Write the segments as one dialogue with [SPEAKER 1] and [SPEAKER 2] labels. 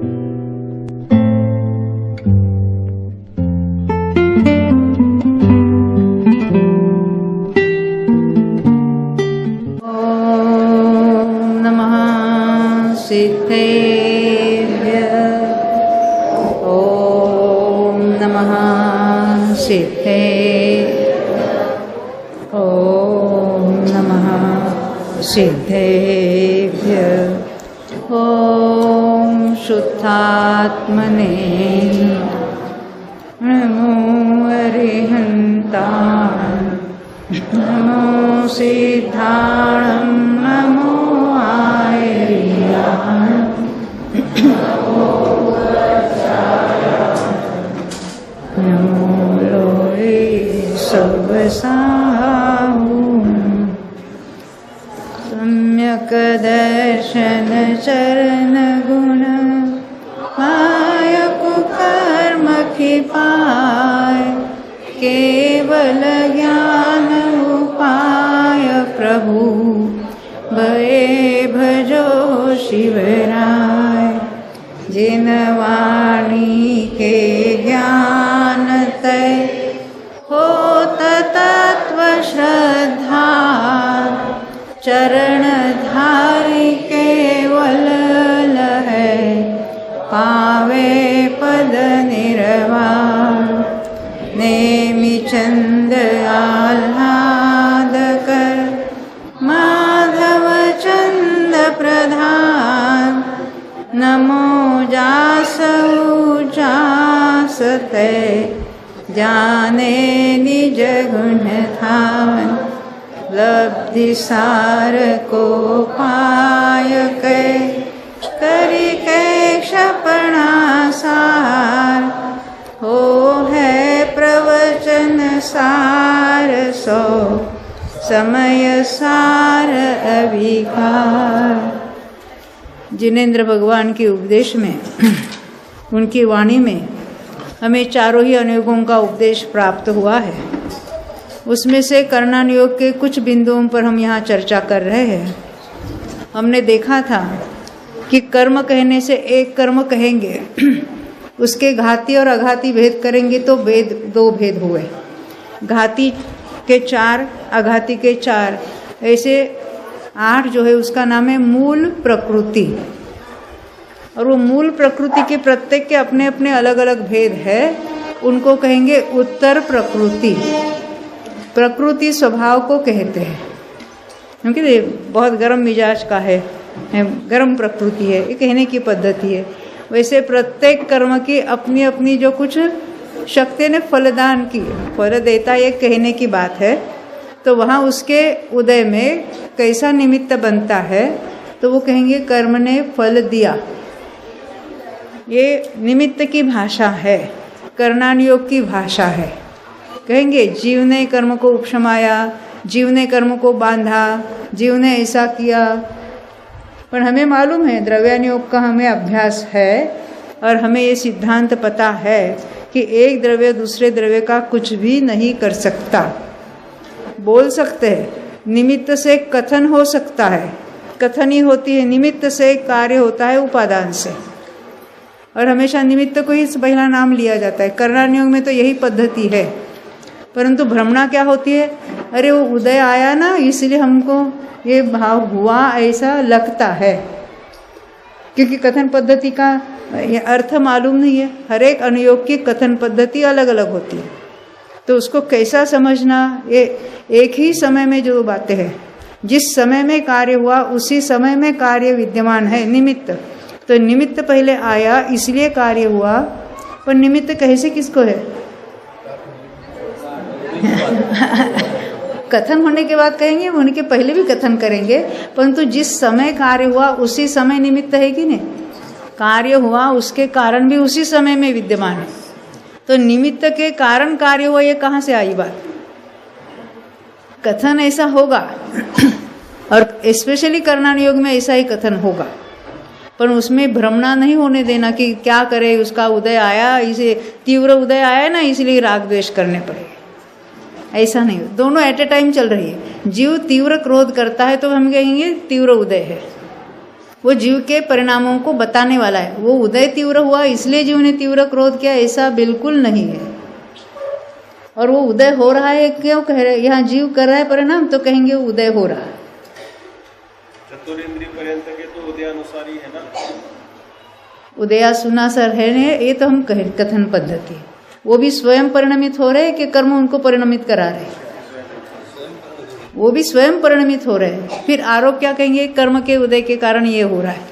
[SPEAKER 1] सिद्धेभ्यः ॐ नमः सिद्धे ॐ नमः सिद्धेभ्यः ॐ शुद्धात्मने नमो अरिहन्ताय नमो सिद्धाणं नमो आयर्याय नमो लोरे सर्वसाहु सम्यक् दर्शन चरण गुण मायक कर्म की पाय केवल ज्ञान उपाय प्रभु भये भजो शिवराय जिन वाणी के ज्ञान तय होत तत्व श्रद्धा चरण धारी केवल लहै पावे पद निर्वाण नेमि चंद आह्लाद कर माधव चंद प्रधान नमो जासौ जासते जाने निज गुण धामन लब्धि सार को पाय के करी के क्षपणा सार हो है प्रवचन सार सो समय सार अभिकार। जिनेंद्र भगवान के उपदेश में उनकी वाणी में हमें चारों ही अनुयोगों का उपदेश प्राप्त हुआ है। उसमें से कर्णानुयोग के कुछ बिंदुओं पर हम यहाँ चर्चा कर रहे हैं। हमने देखा था कि कर्म कहने से एक कर्म कहेंगे, उसके घाती और अघाती भेद करेंगे तो दो भेद हुए, घाती के 4 अघाती के 4, ऐसे 8 जो है उसका नाम है मूल प्रकृति। और वो मूल प्रकृति के प्रत्येक के अपने अपने अलग अलग भेद है, उनको कहेंगे उत्तर प्रकृति। प्रकृति स्वभाव को कहते हैं, क्योंकि बहुत गर्म मिजाज का है, गर्म प्रकृति है, ये कहने की पद्धति है। वैसे प्रत्येक कर्म की अपनी अपनी जो कुछ शक्ति ने फलदान की, फल देता ये कहने की बात है। तो वहाँ उसके उदय में कैसा निमित्त बनता है, तो वो कहेंगे कर्म ने फल दिया। ये निमित्त की भाषा है, कर्णानुयोग की भाषा है। कहेंगे जीव ने कर्म को उपशमाया, जीव ने कर्म को बांधा, जीव ने ऐसा किया। पर हमें मालूम है, द्रव्यानुयोग का हमें अभ्यास है और हमें ये सिद्धांत पता है कि एक द्रव्य दूसरे द्रव्य का कुछ भी नहीं कर सकता। बोल सकते हैं, निमित्त से कथन हो सकता है, कथन ही होती है, निमित्त से कार्य होता है उपादान से, और हमेशा निमित्त को ही पहला नाम लिया जाता है। कर्णानुयोग में तो यही पद्धति है। परंतु भ्रमणा क्या होती है, अरे वो उदय आया ना इसलिए हमको ये भाव हुआ ऐसा लगता है, क्योंकि कथन पद्धति का अर्थ मालूम नहीं है। हर एक अनुयोग की कथन पद्धति अलग अलग होती है, तो उसको कैसा समझना, ये एक ही समय में जो बातें हैं, जिस समय में कार्य हुआ उसी समय में कार्य विद्यमान है, निमित्त। तो निमित्त पहले आया इसलिए कार्य हुआ, पर निमित्त कैसे किसको है कथन होने के बाद कहेंगे, होने के पहले भी कथन करेंगे, परंतु जिस समय कार्य हुआ उसी समय निमित्त है कि नहीं, कार्य हुआ उसके कारण भी उसी समय में विद्यमान है। तो निमित्त के कारण कार्य हुआ, ये कहाँ से आई बात, कथन ऐसा होगा और स्पेशली कर्णानुयोग में ऐसा ही कथन होगा। पर उसमें भ्रमणा नहीं होने देना कि क्या करे, उसका उदय आया, इसे तीव्र उदय आया ना इसलिए राग द्वेष करने पड़े, ऐसा नहीं। दोनों एट ए टाइम चल रही है। जीव तीव्र क्रोध करता है तो हम कहेंगे तीव्र उदय है, वो जीव के परिणामों को बताने वाला है। वो उदय तीव्र हुआ इसलिए जीव ने तीव्र क्रोध किया, ऐसा बिल्कुल नहीं है। और वो उदय हो रहा है क्यों कह रहे, यहाँ जीव कर रहा है परिणाम तो कहेंगे उदय हो रहा है।
[SPEAKER 2] चतुरेंद्रिय पर्यंत के तो उदयानुसारी है ना,
[SPEAKER 1] उदयासुनासर है ने, ये तो हम कहे कथन पद्धति। वो भी स्वयं परिणमित हो रहे हैं कि कर्म उनको परिणमित करा रहे हैं? वो भी स्वयं परिणमित हो रहे हैं। फिर आरोप क्या कहेंगे, कर्म के उदय के कारण ये हो रहा है।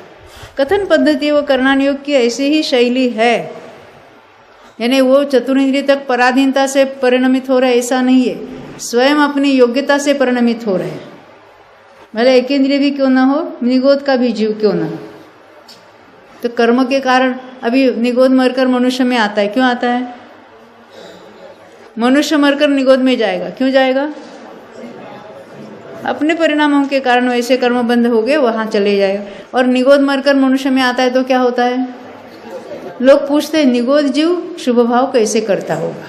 [SPEAKER 1] कथन पद्धति वो करणान योग की ऐसी ही शैली है, यानी वो चतुरेंद्रिय तक पराधीनता से परिणमित हो रहे ऐसा नहीं है, स्वयं अपनी योग्यता से परिणमित हो रहे हैं। भले एक इंद्रिय भी क्यों ना हो, निगोद का भी जीव क्यों ना हो, तो कर्म के कारण अभी निगोद मरकर मनुष्य में आता है। क्यों आता है? मनुष्य मरकर निगोद में जाएगा, क्यों जाएगा? अपने परिणामों के कारण वैसे कर्म बंद हो गए, वहां चले जाएगा। और निगोद मरकर मनुष्य में आता है तो क्या होता है? लोग पूछते हैं निगोद जीव शुभ भाव कैसे करता होगा।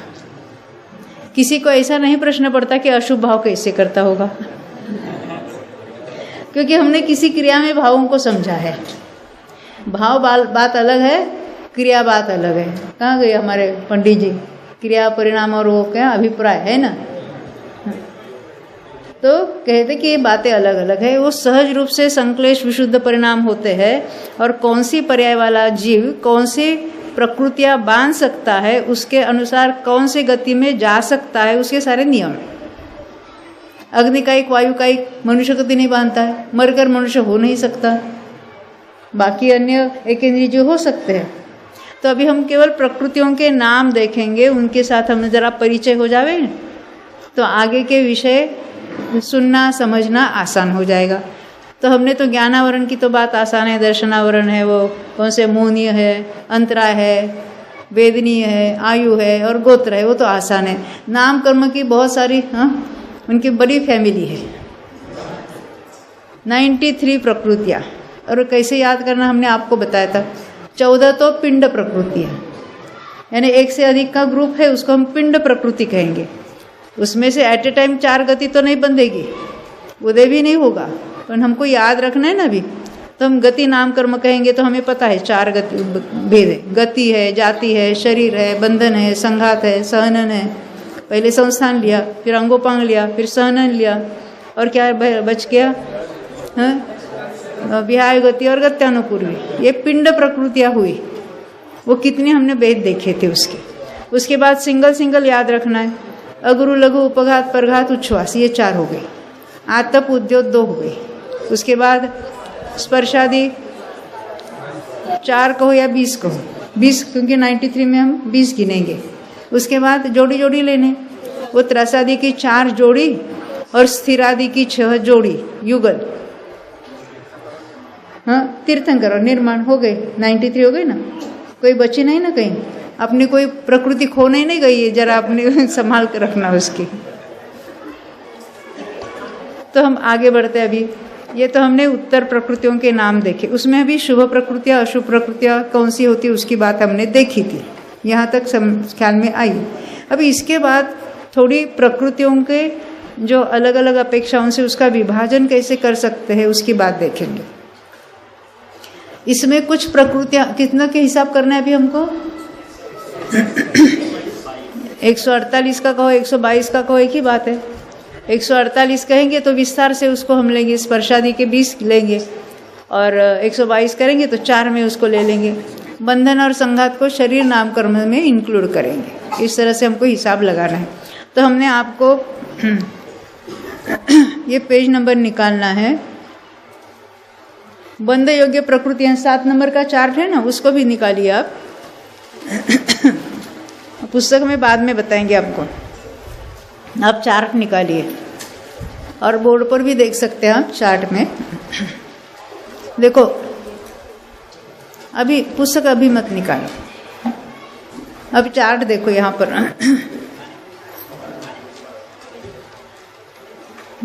[SPEAKER 1] किसी को ऐसा नहीं प्रश्न पड़ता कि अशुभ भाव कैसे करता होगा, क्योंकि हमने किसी क्रिया में भावों को समझा है। भाव बात अलग है, क्रिया बात अलग है। कहाँ गए हमारे पंडित जी? क्रिया परिणाम और वो क्या अभिप्राय है ना, तो कहते कि ये बातें अलग अलग है। वो सहज रूप से संक्लेश विशुद्ध परिणाम होते हैं, और कौन सी पर्याय वाला जीव कौन सी प्रकृतियां बांध सकता है, उसके अनुसार कौन सी गति में जा सकता है, उसके सारे नियम। अग्नि का एक, वायु का एक, मनुष्य गति नहीं बांधता है, मरकर मनुष्य हो नहीं सकता। बाकी अन्य एक इंद्रिय जो हो सकते हैं। तो अभी हम केवल प्रकृतियों के नाम देखेंगे, उनके साथ हमें जरा परिचय हो जावे तो आगे के विषय सुनना समझना आसान हो जाएगा। तो हमने तो ज्ञानावरण की तो बात आसान है, दर्शनावरण है, वो कौन से मोहनीय है, अंतराय है, वेदनीय है, आयु है और गोत्र है, वो तो आसान है। नाम कर्म की बहुत सारी उनकी बड़ी फैमिली है, 93 प्रकृतियाँ। और कैसे याद करना हमने आपको बताया था। 14 तो पिंड प्रकृति है, यानी एक से अधिक का ग्रुप है, उसको हम पिंड प्रकृति कहेंगे। उसमें से एट ए टाइम 4 गति तो नहीं बंधेगी, उदय भी नहीं होगा, पर हमको याद रखना है ना। अभी तो हम गति नाम कर्म कहेंगे तो हमें पता है 4 गति भेद है। गति है, जाति है, शरीर है, बंधन है, संघात है, सहनन है। पहले संस्थान लिया, फिर अंगोपांग लिया, फिर सहनन लिया, और क्या बच गया? विहाय गति और गत्यानुपूर्वी। ये पिंड प्रकृतियाँ हुई। वो कितने हमने भेद देखे थे उसके बाद सिंगल याद रखना है। अगुरु लघु उपघात परघात उच्छ्वास, ये 4 हो गए। आतप उद्योत 2 हो गए। उसके बाद स्पर्शादि 4 कहो या 20 कहो, 20 क्योंकि 93 में हम 20 गिनेंगे। उसके बाद जोड़ी जोड़ी लेने, वो त्रसादि की 4 जोड़ी और स्थिरादि की 6 जोड़ी युगल। तीर्थंकर और निर्माण हो गए, 93 हो गए ना। कोई बची नहीं ना कहीं, अपनी कोई प्रकृति खोने नहीं गई है, जरा अपनी संभाल कर रखना उसकी। तो हम आगे बढ़ते हैं। अभी ये तो हमने उत्तर प्रकृतियों के नाम देखे, उसमें अभी शुभ प्रकृतियाँ अशुभ प्रकृतियाँ कौन सी होती है उसकी बात हमने देखी थी, यहाँ तक ख्याल में आई। अभी इसके बाद थोड़ी प्रकृतियों के जो अलग अलग अपेक्षाओं से उसका विभाजन कैसे कर सकते हैं उसकी बात देखेंगे। इसमें कुछ प्रकृतियाँ कितना के हिसाब करना है अभी हमको? 148 का कहो, 122 का कहो, एक ही बात है। 148 कहेंगे तो विस्तार से उसको हम लेंगे, स्पर्शादि के 20 लेंगे, और 122 करेंगे तो 4 में उसको ले लेंगे। बंधन और संघात को शरीर नाम कर्म में इंक्लूड करेंगे। इस तरह से हमको हिसाब लगाना है। तो हमने आपको ये पेज नंबर निकालना है। बंध योग्य प्रकृतियाँ 7 नंबर का चार्ट है ना, उसको भी निकालिए आप। पुस्तक में बाद में बताएंगे आपको। आप चार्ट निकालिए और बोर्ड पर भी देख सकते हैं आप चार्ट में। देखो अभी पुस्तक अभी मत निकालो, अब चार्ट देखो यहाँ पर।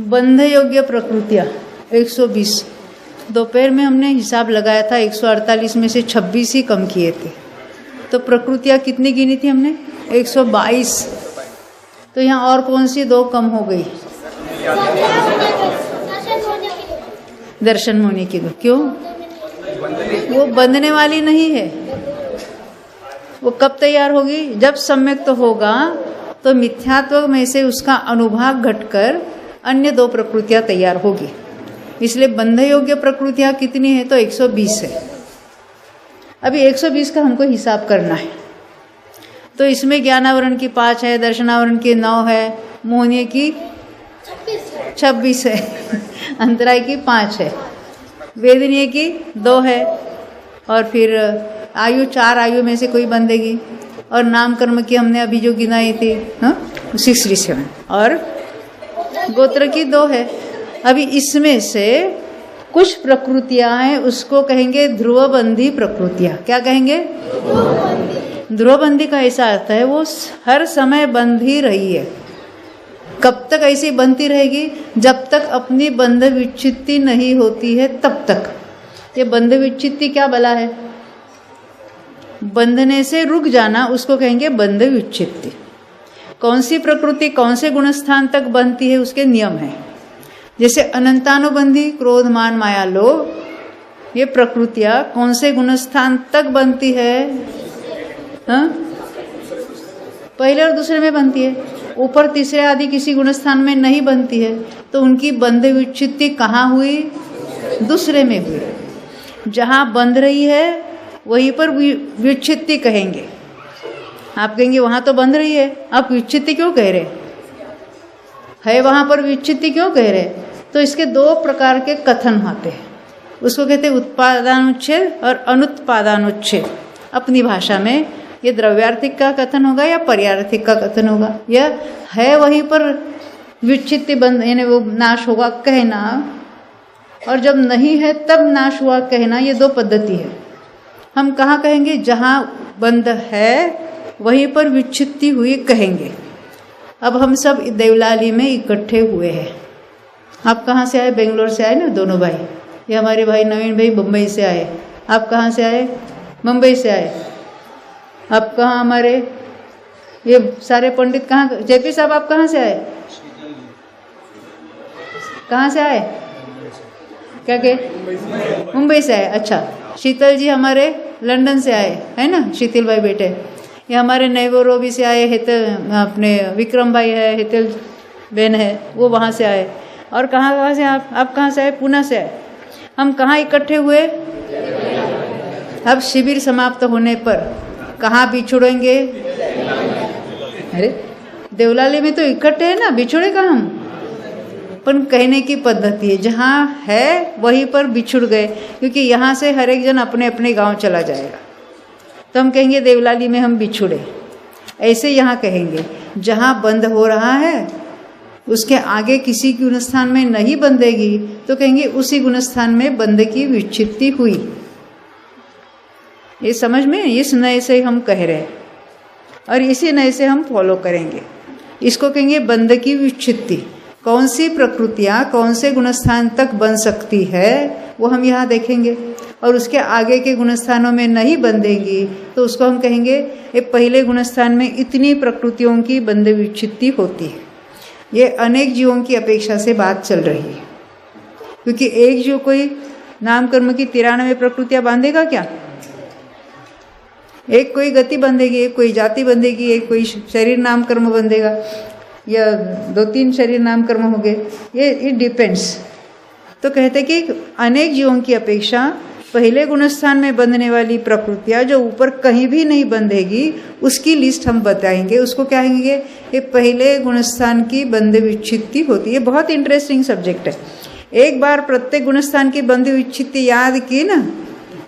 [SPEAKER 1] बंध योग्य प्रकृतियाँ 120। दोपहर में हमने हिसाब लगाया था, 148 में से 26 ही कम किए थे। तो प्रकृतियाँ कितनी गिनी थी हमने? 122। तो यहाँ और कौन सी 2 कम हो गई? दर्शन होने की 2। क्यों? वो बंधने वाली नहीं है। वो कब तैयार होगी? जब सम्यक तो होगा तो मिथ्यात्व में से उसका अनुभाग घटकर अन्य दो प्रकृतियां तैयार होगी। इसलिए बंध योग्य प्रकृतियां कितनी है? तो 120 है। अभी 120 का हमको हिसाब करना है। तो इसमें ज्ञानावरण की 5 है, दर्शनावरण की 9 है, मोहनीय की 26 है, अंतराय की 5 है, वेदनीय की 2 है, और फिर आयु 4 आयु में से कोई बंधेगी, और नाम कर्म की हमने अभी जो गिनाई थी 67, और गोत्र की 2 है। अभी इसमें से कुछ प्रकृतियां हैं, उसको कहेंगे ध्रुवबंधी प्रकृतियां। क्या कहेंगे? ध्रुवबंधी का ऐसा अर्थ है वो हर समय बंध ही रही है। कब तक ऐसी बनती रहेगी? जब तक अपनी बंध विच्छित्ति नहीं होती है तब तक। ये बंध विच्छित्ति क्या बला है? बंधने से रुक जाना, उसको कहेंगे बंध विच्छित्ति। कौन सी प्रकृति कौन से गुणस्थान तक बनती है उसके नियम हैं। जैसे अनंतानुबंधी क्रोध मान माया लोभ, ये प्रकृतियां कौन से गुणस्थान तक बनती है? हाँ? पहले और दूसरे में बनती है, ऊपर तीसरे आदि किसी गुणस्थान में नहीं बनती है। तो उनकी बंध विच्छित्ति कहाँ हुई? दूसरे में हुई। जहाँ बंध रही है वहीं पर विच्छित्ति कहेंगे। आप कहेंगे वहाँ तो बंध रही है, आप विच्छित्ति क्यों कह रहे है? वहाँ पर विच्छित्ति क्यों कह रहे? तो इसके 2 प्रकार के कथन आते हैं। उसको कहते हैं उत्पादानुच्छेद और अनुत्पादानुच्छेद। अपनी भाषा में ये द्रव्यार्थिक का कथन होगा या पर्यार्थिक का कथन होगा। यह है वहीं पर विच्छित्ति बंद यानी वो नाश होगा कहना, और जब नहीं है तब नाश हुआ कहना, ये 2 पद्धति है। हम कहाँ कहेंगे? जहाँ बंद है वहीं पर विच्छित्ति हुई कहेंगे। अब हम सब देवलाली में इकट्ठे हुए हैं। आप कहाँ से आए? बेंगलोर से आए ना दोनों भाई। ये हमारे भाई नवीन भाई मुंबई से आए। आप कहाँ से आए? मुंबई से आए। आप कहाँ? हमारे ये सारे पंडित कहाँ? जेपी साहब आप कहाँ से आए? कहाँ से आए? क्या के? मुंबई से आए। अच्छा, शीतल जी हमारे लंदन से आए है ना, शीतल भाई बेटे। ये हमारे नैवरोबी से आए, हेतल अपने विक्रम भाई है, हेतल बहन है, वो वहाँ से आए। और कहाँ से आप कहाँ से आए? पूना से आए। हम कहाँ इकट्ठे हुए? अब शिविर समाप्त होने पर कहाँ बिछुड़ेंगे? अरे देवलाली में तो इकट्ठे है ना, बिछुड़े कहाँ हम? पर कहने की पद्धति है, जहाँ है वहीं पर बिछुड़ गए, क्योंकि यहाँ से हर एक जन अपने अपने गांव चला जाएगा। तो हम कहेंगे देवलाली में हम बिछुड़े। ऐसे यहाँ कहेंगे जहाँ बंद हो रहा है उसके आगे किसी गुणस्थान में नहीं बंधेगी, तो कहेंगे उसी गुणस्थान में बंध की विच्छित्ति हुई। ये समझ में? इस नए से हम कह रहे हैं और इसी नए से हम फॉलो करेंगे। इसको कहेंगे बंध की विच्छित्ति। कौन सी प्रकृतियाँ कौन से गुणस्थान तक बन सकती है वो हम यहाँ देखेंगे, और उसके आगे के गुणस्थानों में नहीं बंधेगी तो उसको हम कहेंगे ये पहले गुणस्थान में इतनी प्रकृतियों की बंध विच्छित्ति होती है। ये अनेक जीवों की अपेक्षा से बात चल रही है, क्योंकि एक जीव कोई नाम कर्म की 93 प्रकृतियाँ बांधेगा क्या? एक कोई गति बंधेगी, एक कोई जाति बंधेगी, एक कोई शरीर नाम कर्म बंधेगा, या 2-3 शरीर नाम कर्म हो गए। ये इट डिपेंड्स। तो कहते कि अनेक जीवों की अपेक्षा पहले गुणस्थान में बंधने वाली प्रकृतियाँ जो ऊपर कहीं भी नहीं बंधेगी उसकी लिस्ट हम बताएंगे। उसको क्या कहेंगे? ये पहले गुणस्थान की बंध विच्छित्ति होती है। बहुत इंटरेस्टिंग सब्जेक्ट है। एक बार प्रत्येक गुणस्थान की बंध विच्छित्ति याद की ना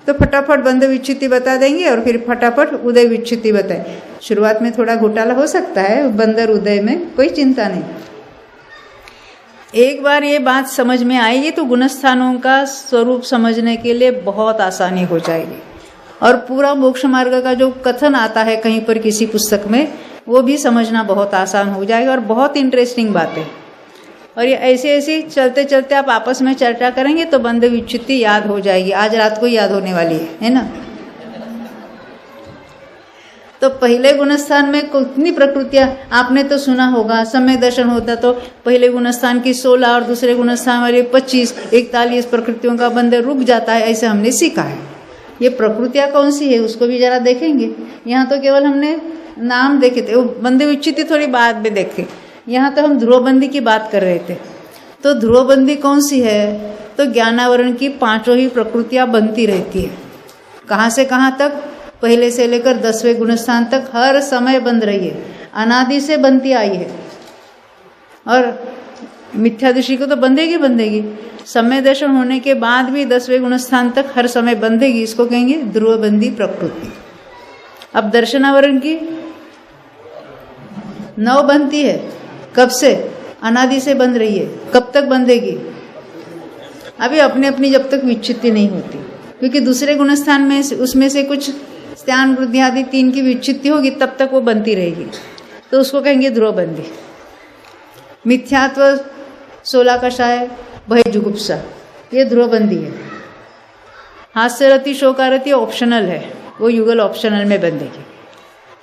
[SPEAKER 1] तो फटाफट बंध विच्छित्ति बता देंगे, और फिर फटाफट उदय विच्छित्ति बताए। शुरुआत में थोड़ा घोटाला हो सकता है बंदर उदय में, कोई चिंता नहीं। एक बार ये बात समझ में आएगी तो गुणस्थानों का स्वरूप समझने के लिए बहुत आसानी हो जाएगी, और पूरा मोक्ष मार्ग का जो कथन आता है कहीं पर किसी पुस्तक में वो भी समझना बहुत आसान हो जाएगा, और बहुत इंटरेस्टिंग बात है। और ये ऐसे ऐसे चलते चलते आप आपस में चर्चा करेंगे तो बंध विच्छित्ति याद हो जाएगी। आज रात को याद होने वाली है ना। तो पहले गुणस्थान में कितनी प्रकृतियां, आपने तो सुना होगा, सम्यक दर्शन होता तो पहले गुणस्थान की 16 और दूसरे गुणस्थान वाली 25, 41 प्रकृतियों का बंधन रुक जाता है, ऐसे हमने सीखा है। ये प्रकृतियां कौन सी है उसको भी जरा देखेंगे। यहाँ तो केवल हमने नाम देखे थे, वो बंधे विच्छित्ति थोड़ी बाद में देखे। यहाँ तो हम ध्रुवबंदी की बात कर रहे थे। तो ध्रुवबंदी कौन सी है? तो ज्ञानावरण की 5 ही प्रकृतियां बनती रहती है। कहाँ से कहाँ तक? पहले से लेकर 10वें गुणस्थान तक हर समय बन रही है, अनादि से बनती आई है। और मिथ्या दृष्टि को तो बंधेगी। समय दर्शन होने के बाद भी 10वें गुणस्थान तक हर समय बंधेगी, इसको कहेंगे ध्रुवबंदी प्रकृति। अब दर्शनावरण की 9 बनती है। कब से? अनादि से बंध रही है। कब तक बंधेगी? अभी अपने अपनी जब तक विच्छित्ति नहीं होती, क्योंकि दूसरे गुणस्थान में उसमें से कुछ स्त्यान वृद्धि आदि 3 की विच्छित्ति होगी, तब तक वो बनती रहेगी, तो उसको कहेंगे ध्रुवबंदी। मिथ्यात्व, 16 कषाय, भय जुगुप्सा, ये ध्रुवबंदी है। हास्यरति, शोकारति ऑप्शनल है, वो युगल ऑप्शनल में बंधेगी।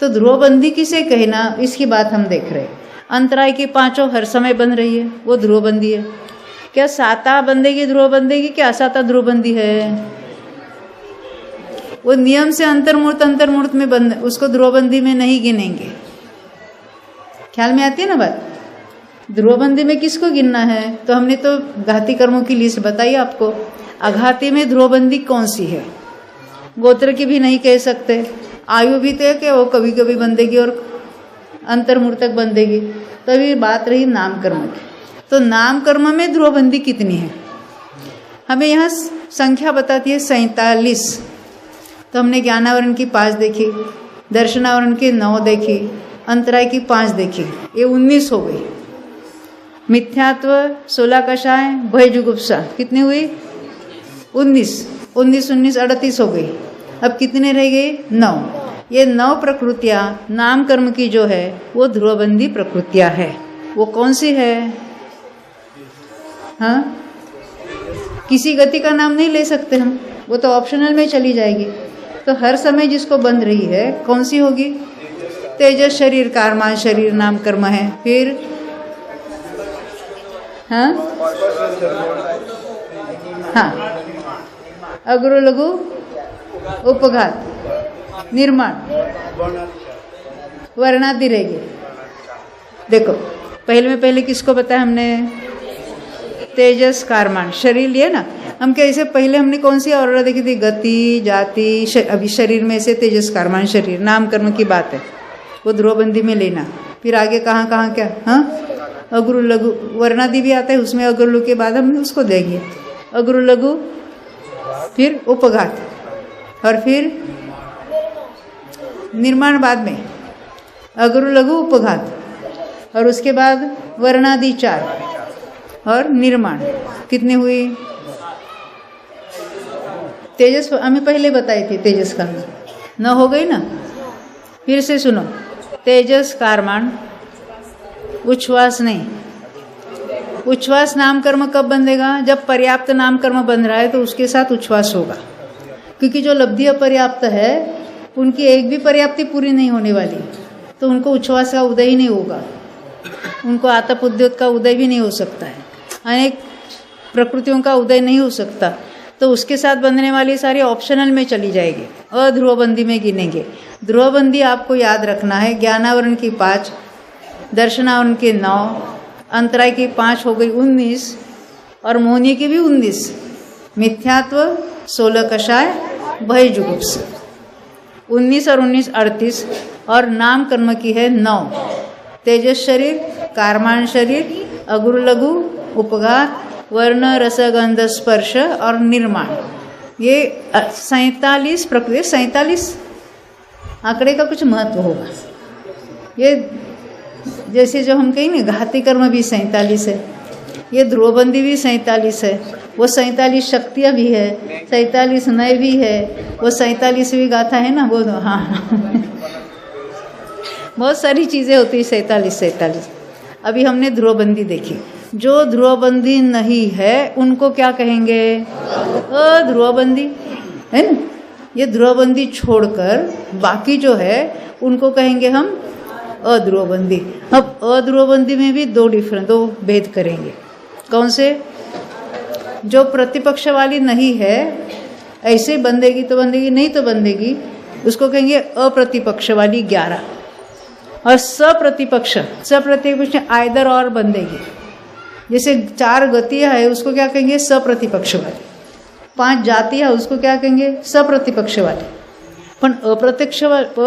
[SPEAKER 1] तो ध्रुवबंदी किसे कहना, इसकी बात हम देख रहे हैं। अंतराय की 5 हर समय बन रही है, वो ध्रुवबंदी है। क्या साता बंधेगी ध्रुवबंदी की, क्या असाता ध्रुवबंदी है? वो नियम से अंतर्मूर्त में बंद, उसको ध्रुवबंदी में नहीं गिनेंगे। ख्याल में आती है ना बात? ध्रुवबंदी में किसको गिनना है? तो हमने तो घाती कर्मों की लिस्ट बताई आपको। अघाती में ध्रुवबंदी कौन सी है? गोत्र की भी नहीं कह सकते, आयु भी तो है कि वो कभी कभी बंधेगी और अंतर्मूर्त तक बंधेगी। तभी बात रही नाम कर्म की। तो नाम कर्म में ध्रुवबंदी कितनी है? हमें यहाँ संख्या बताती है 47। तो हमने ज्ञानावरण की 5 देखी, दर्शनावरण की 9 देखी, अंतराय की 5 देखी, ये 19 हो गई। मिथ्यात्व, 16 कषाय, भय जुगुप्सा, कितनी हुई? 19, 38 हो गई। अब कितने रह गए? 9। ये 9 प्रकृतियां नाम कर्म की जो है वो ध्रुवबंदी प्रकृतियां है। वो कौन सी है? हाँ, किसी गति का नाम नहीं ले सकते हम, वो तो ऑप्शनल में चली जाएगी। तो हर समय जिसको बंध रही है कौन सी होगी? तेजस शरीर, कारमान शरीर नाम कर्म है। फिर हाँ, अग्र लघु उपघात, निर्माण, वर्णादि रहेगी। देखो पहले किसको बताया हमने? तेजस कारमान शरीर लिए ना हम। कैसे पहले हमने कौन सी और देखी थी? गति, जाति, अभी शरीर में से तेजस कारमान शरीर नाम कर्म की बात है, वो ध्रुवबंदी में लेना। फिर आगे कहाँ क्या? हाँ, अग्रु लघु वर्णादि भी आता है उसमें। अग्रलु के बाद हम उसको देंगे अग्रु लघु, फिर उपघात, और फिर निर्माण बाद में। अग्रु लघु उपघात, और उसके बाद वर्णादि 4 और निर्माण। कितनी हुई? तेजस हमें पहले बताई थी, तेजस का 9 हो गई ना। फिर से सुनो, तेजस कारमान, उच्छ्वास नहीं। उच्छ्वास नाम कर्म कब बंधेगा? जब पर्याप्त नाम कर्म बंध रहा है तो उसके साथ उच्छ्वास होगा, क्योंकि जो लब्धि अपर्याप्त है उनकी एक भी पर्याप्ति पूरी नहीं होने वाली, तो उनको उच्छ्वास का उदय ही नहीं होगा, उनको आतप उद्योत का उदय भी नहीं हो सकता है, अनेक प्रकृतियों का उदय नहीं हो सकता। तो उसके साथ बंधने वाली सारी ऑप्शनल में चली जाएगी, अध्रुवबंदी में गिनेंगे। ध्रुवबंदी आपको याद रखना है। ज्ञानावरण की 5, दर्शनावरण के 9, अंतराय की 5 हो गई 19, और मोहनी की भी 19। मिथ्यात्व, 16 कषाय, भय जुगुप्सा, 19 और 19 38, और नाम कर्म की है 9। तेजस शरीर, कारमान शरीर, अग्र लघु, उपघात, वर्ण, रस, गंध, स्पर्श और निर्माण। ये 47 प्रक्रिया। 47 आंकड़े का कुछ महत्व होगा। ये जैसे जो हम कहेंगे घाती कर्म भी 47 है, ये ध्रुवबंदी भी 47 है, वो 47 शक्तियाँ भी है, 47 नय भी है, वो 47वीं गाथा है ना वो। हाँ बहुत सारी चीज़ें होती है 47। अभी हमने ध्रुवबंदी देखी। जो ध्रुवबंदी नहीं है उनको क्या कहेंगे? अध्रुवबंदी, है ना। ये ध्रुवबंदी छोड़कर बाकी जो है उनको कहेंगे हम अध्रुवबंदी। अब अध्रुवबंदी में भी दो भेद करेंगे। कौन से? जो प्रतिपक्ष वाली नहीं है, ऐसे बंदेगी तो बंदेगी, नहीं तो बंदेगी, उसको कहेंगे अप्रतिपक्ष वाली 11। और सप्रतिपक्ष आइदर और बंदेगी। जैसे 4 गतियाँ है उसको क्या कहेंगे? सप्रतिपक्ष वाली। 5 जातियाँ उसको क्या कहेंगे? सप्रतिपक्ष वाली। पर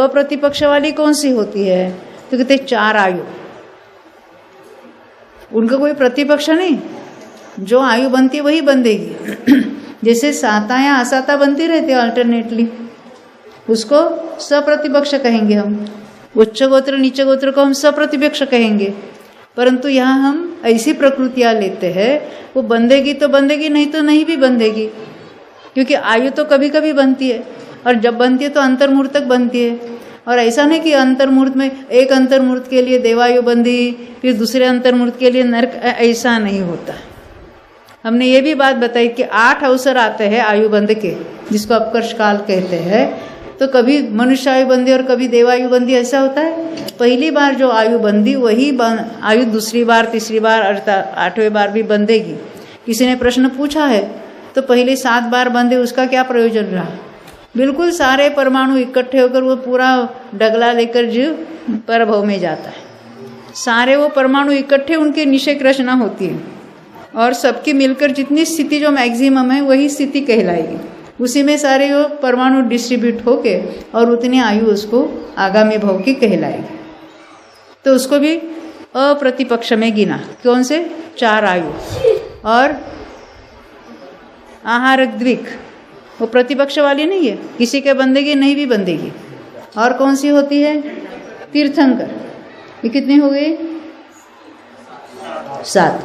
[SPEAKER 1] अप्रतिपक्ष वाली कौन सी होती है? तो कहते 4 आयु। उनका कोई प्रतिपक्ष नहीं, जो आयु बनती है वही बंदेगी। जैसे साता या असाता बनती रहती है अल्टरनेटली, उसको सप्रतिपक्ष कहेंगे हम। उच्च गोत्र नीच गोत्र को हम सप्रतिपक्ष कहेंगे। परंतु यहाँ हम ऐसी प्रकृतियाँ लेते हैं, वो बंदेगी तो बंदेगी, नहीं तो नहीं भी बंदेगी, क्योंकि आयु तो कभी कभी बनती है, और जब बनती है तो अंतर्मूर्त तक बनती है। और ऐसा नहीं कि अंतर्मूर्त में एक अंतर्मूर्त के लिए देवायु बंदी, फिर दूसरे अंतर्मूर्त के लिए नरक, ऐसा नहीं होता। हमने ये भी बात बताई कि 8 अवसर आते हैं आयु बंद के, जिसको अपकर्ष काल कहते हैं। तो कभी मनुष्य आयु बंदी और कभी देवायु बंदी, ऐसा होता है। पहली बार जो आयु बंदी वही आयु दूसरी बार, तीसरी बार, अर्थात 8वें बार भी बंदेगी। किसी ने प्रश्न पूछा है तो पहले 7 बार बंदे, उसका क्या प्रयोजन रहा? बिल्कुल सारे परमाणु इकट्ठे होकर वो पूरा डगला लेकर जीव परभव में जाता है। सारे वो परमाणु इकट्ठे, उनके निषेक रचना होती है, और सबकी मिलकर जितनी स्थिति जो मैक्सिमम है वही स्थिति कहलाएगी। उसी में सारे वो परमाणु डिस्ट्रीब्यूट होके और उतनी आयु उसको आगामी भव की कहलाएगी। तो उसको भी अप्रतिपक्ष में गिना। कौन से? 4 आयु। और आहार द्विक, वो प्रतिपक्ष वाली नहीं है, किसी के बंदेगी नहीं भी बंदेगी। और कौन सी होती है? तीर्थंकर। ये कितनी हो गई? 7।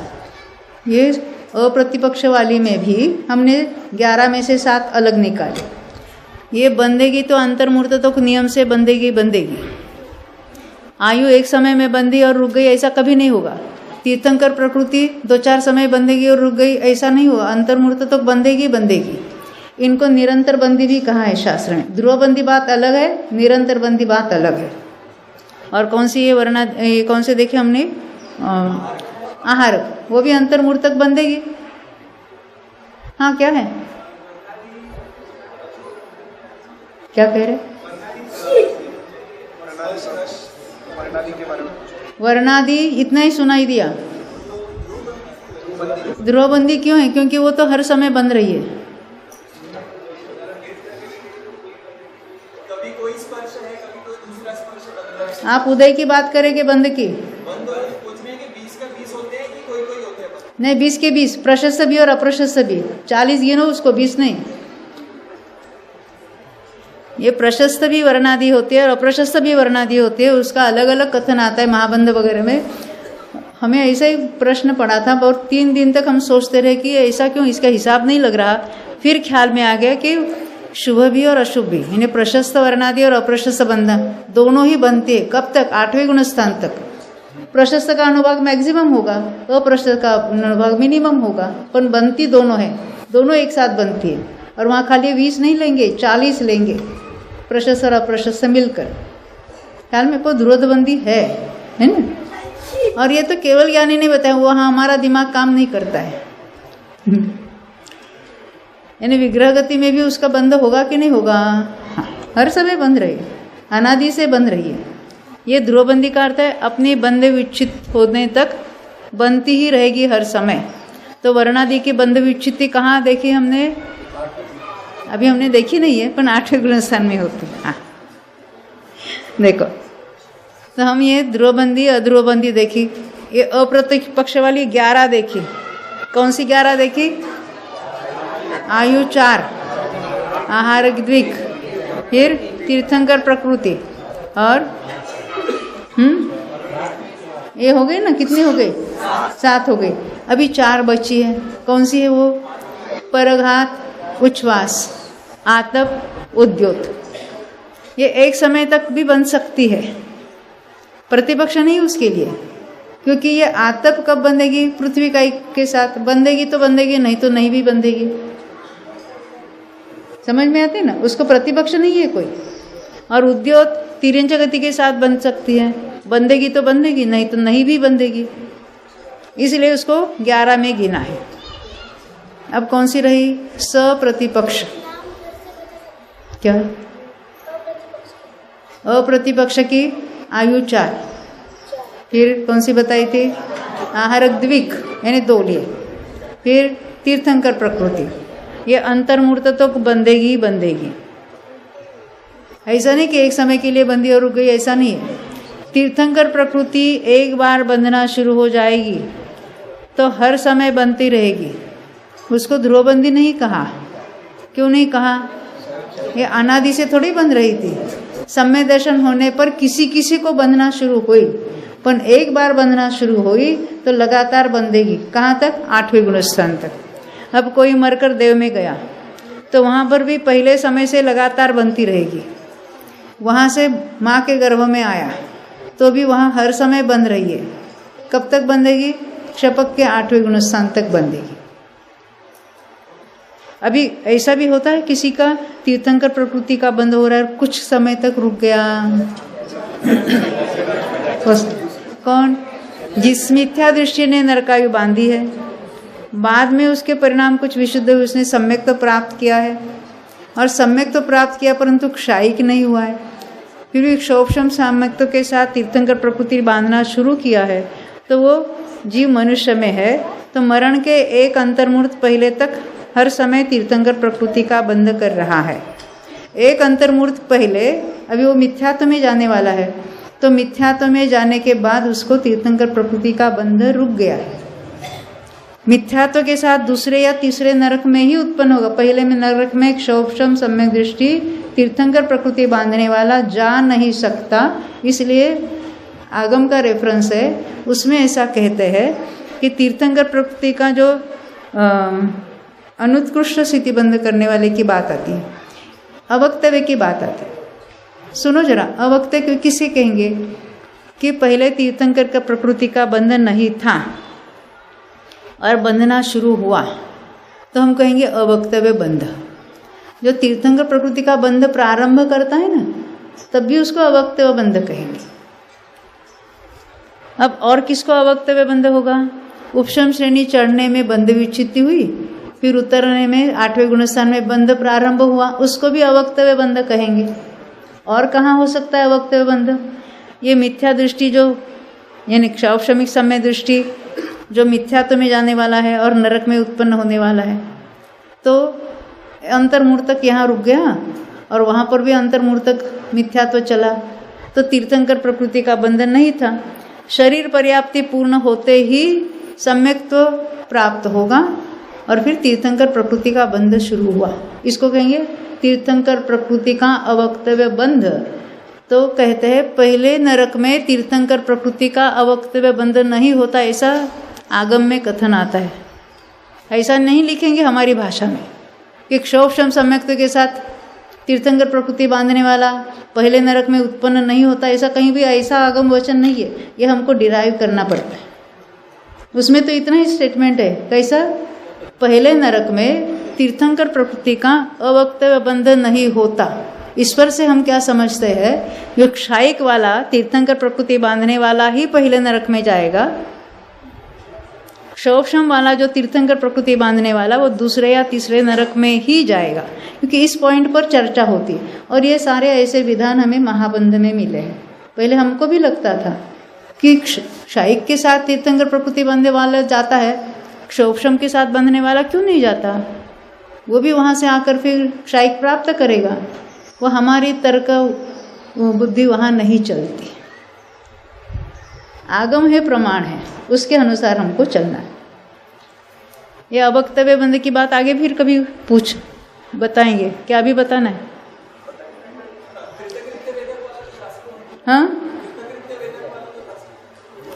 [SPEAKER 1] ये अप्रतिपक्ष वाली में भी हमने 11 में से 7 अलग निकाले। ये बंदेगी तो अंतर्मूर्त तो नियम से बंदेगी। आयु एक समय में बंदी और रुक गई, ऐसा कभी नहीं होगा। तीर्थंकर प्रकृति 2-4 समय बंदेगी और रुक गई, ऐसा नहीं हुआ। अंतर्मूर्त तो बंदेगी। इनको निरंतर बंदी भी कहा है शास्त्र में। ध्रुवबंदी बात अलग है, निरंतर बंदी बात अलग है। और कौन सी ये कौन से देखे हमने? आहार, वो भी अंतर्मूर्त तक बंदेगी। हाँ, क्या है? क्या कह रहे? वर्णादि इतना ही सुनाई दिया। ध्रुवबंदी क्यों है? क्योंकि वो तो हर समय बंद रही है। आप उदय की बात करेंगे, बंद की? नहीं, 20 के 20, प्रशस्त भी और अप्रशस्त भी। 40 गिनो उसको, 20 नहीं। ये प्रशस्त भी वर्णादि होती है और अप्रशस्त भी वर्णादि होती है। उसका अलग अलग कथन आता है महाबंध वगैरह में। हमें ऐसा ही प्रश्न पड़ा था और 3 दिन तक हम सोचते रहे कि ऐसा क्यों, इसका हिसाब नहीं लग रहा। फिर ख्याल में आ गया कि शुभ भी और अशुभ भी, इन्हें प्रशस्त वर्णादि और अप्रशस्त बंधन दोनों ही बनते हैं। कब तक? 8वें गुणस्थान तक। प्रशस्त का अनुभाग मैक्सिमम होगा, अप्रशस्त का अनुभाग मिनिमम होगा, पर बनती दोनों है, दोनों एक साथ बनती है। और वहाँ खाली 20 नहीं लेंगे, 40 लेंगे, प्रशस्त और अप्रशस्त मिलकर। ख्याल में को ध्रुवबंदी है ना? और ये तो केवल ज्ञानी ने बताया, वो हाँ हमारा दिमाग काम नहीं करता है। यानी विग्रह गति में भी उसका बंध होगा कि नहीं होगा? हाँ, हर समय बंध रही है, अनादि से बंध रही है। ये ध्रुवबंदी का अर्थ है अपनी बंधे विच्छित होने तक बनती ही रहेगी हर समय। तो वर्णादि की बंध विच्छित्ति कहाँ देखी हमने? अभी हमने देखी नहीं है, पर 8वें गुणस्थान में होती है। हाँ, देखो, तो हम ये ध्रुवबंदी अध्रुवबंदी देखी। ये अप्रतिपक्ष वाली 11 देखी। कौन सी 11 देखी? आयु 4, आहार द्विक, फिर तीर्थंकर प्रकृति, और ये हो गई ना? कितनी हो गई? 7 हो गई। अभी 4 बची है। कौन सी है वो? परघात, उच्छ्वास, आतप, उद्योत। ये एक समय तक भी बन सकती है, प्रतिपक्ष नहीं उसके लिए। क्योंकि ये आतप कब बंधेगी? पृथ्वी का के साथ बंधेगी तो बंधेगी, नहीं तो नहीं भी बंधेगी। समझ में आते ना, उसको प्रतिपक्ष नहीं है कोई। और उद्योग तिर्यंच गति के साथ बन सकती है, बंधेगी तो बंधेगी, नहीं तो नहीं भी बंधेगी, इसलिए उसको 11 में गिना है। अब कौन सी रही? सप्रतिपक्ष। क्या? अप्रतिपक्ष की आयु 4। फिर कौन सी बताई थी? आहारक द्विक यानी 2 लिए। फिर तीर्थंकर प्रकृति, ये अंतर्मूर्त तो बंधेगी ही बंधेगी, ऐसा नहीं कि एक समय के लिए बंधी और रुक गई, ऐसा नहीं है। तीर्थंकर प्रकृति एक बार बंधना शुरू हो जाएगी तो हर समय बनती रहेगी, उसको ध्रुवबंदी नहीं कहा। क्यों नहीं कहा? ये अनादि से थोड़ी बंध रही थी, सम्य दर्शन होने पर किसी किसी को बंधना शुरू हुई, पर एक बार बंधना शुरू हुई तो लगातार बंधेगी। कहाँ तक? 8वें गुणस्थान तक। अब कोई मरकर देव में गया तो वहाँ पर भी पहले समय से लगातार बनती रहेगी। वहाँ से माँ के गर्भ में आया तो भी वहाँ हर समय बंध रही है। कब तक बंधेगी? शपक के 8वें गुणस्थान तक बंधेगी। अभी ऐसा भी होता है किसी का तीर्थंकर प्रकृति का बंध हो रहा है, कुछ समय तक रुक गया। कौन? जिस मिथ्या दृष्टि ने नरकायु बांधी है, बाद में उसके परिणाम कुछ विशुद्ध हुए, उसने सम्यक तो प्राप्त किया है, और सम्यक तो प्राप्त किया परंतु क्षायिक नहीं हुआ है, फिर भी क्षोभशम साम्यक्तों के साथ तीर्थंकर प्रकृति बांधना शुरू किया है, तो वो जीव मनुष्य में है तो मरण के एक अंतर्मूर्त पहले तक हर समय तीर्थंकर प्रकृति का बंध कर रहा है। एक अंतर्मूर्त पहले अभी वो मिथ्यात्व में जाने वाला है, तो मिथ्यात्व में जाने के बाद उसको तीर्थंकर प्रकृति का बंध रुक गया है। मिथ्यात्व के साथ दूसरे या तीसरे नरक में ही उत्पन्न होगा। पहले में नरक में क्षोभशम सम्यक दृष्टि तीर्थंकर प्रकृति बांधने वाला जा नहीं सकता, इसलिए आगम का रेफरेंस है, उसमें ऐसा कहते हैं कि तीर्थंकर प्रकृति का जो अनुत्कृष्ट स्थिति बंध करने वाले की बात आती है, अवक्तव्य की बात आती है। सुनो जरा, अवक्तव्य किसे कहेंगे? कि पहले तीर्थंकर का प्रकृति का बंधन नहीं था और बंधना शुरू हुआ तो हम कहेंगे अवक्तव्य बंध। जो तीर्थंकर प्रकृति का बंध प्रारंभ करता है ना, तब भी उसको अवक्तव्य बंध कहेंगे। अब और किसको अवक्तव्य बंध होगा? उपशम श्रेणी चढ़ने में बंध विच्छित्ति हुई, फिर उतरने में 8वें गुणस्थान में बंध प्रारंभ हुआ, उसको भी अवक्तव्य बंध कहेंगे। और कहाँ हो सकता है अवक्तव्य बंध? ये मिथ्या दृष्टि जो यानी क्षौक्षमिक समय दृष्टि जो मिथ्यात्व में जाने वाला है और नरक में उत्पन्न होने वाला है, तो अंतर्मूर्तक यहाँ रुक गया और वहाँ पर भी अंतर्मूर्तक मिथ्यात्व चला, तो तीर्थंकर प्रकृति का बंधन नहीं था। शरीर पर्याप्ति पूर्ण होते ही सम्यक्त्व प्राप्त होगा और फिर तीर्थंकर प्रकृति का बंध शुरू हुआ। इसको कहेंगे तीर्थंकर प्रकृति का अवक्तव्य बंध। तो कहते हैं पहले नरक में तीर्थंकर प्रकृति का अवक्तव्य बंध नहीं होता, ऐसा आगम में कथन आता है। ऐसा नहीं लिखेंगे हमारी भाषा में कि क्षोभशम सम्यक्त्व के साथ तीर्थंकर प्रकृति बांधने वाला पहले नरक में उत्पन्न नहीं होता, ऐसा कहीं भी ऐसा आगम वचन नहीं है। ये हमको डिराइव करना पड़ता है। उसमें तो इतना ही स्टेटमेंट है, कैसा? पहले नरक में तीर्थंकर प्रकृति का अवक्तव्य बंध नहीं होता। ईश्वर से हम क्या समझते हैं? जो क्षायिक वाला तीर्थंकर प्रकृति बांधने वाला ही पहले नरक में जाएगा, क्षोभशम वाला जो तीर्थंकर प्रकृति बांधने वाला वो दूसरे या तीसरे नरक में ही जाएगा, क्योंकि इस पॉइंट पर चर्चा होती है। और ये सारे ऐसे विधान हमें महाबंध में मिले हैं। पहले हमको भी लगता था कि क्षायिक के साथ तीर्थंकर प्रकृति बांधने वाला जाता है, क्षोभशम के साथ बांधने वाला क्यों नहीं जाता? वो भी वहाँ से आकर फिर क्षायिक प्राप्त करेगा। वो हमारी तर्क बुद्धि वहाँ नहीं चलती। आगम है, प्रमाण है, उसके अनुसार हमको चलना है। ये अवक्तव्य बंध की बात आगे फिर कभी पूछ बताएंगे। क्या अभी बताना है? हाँ,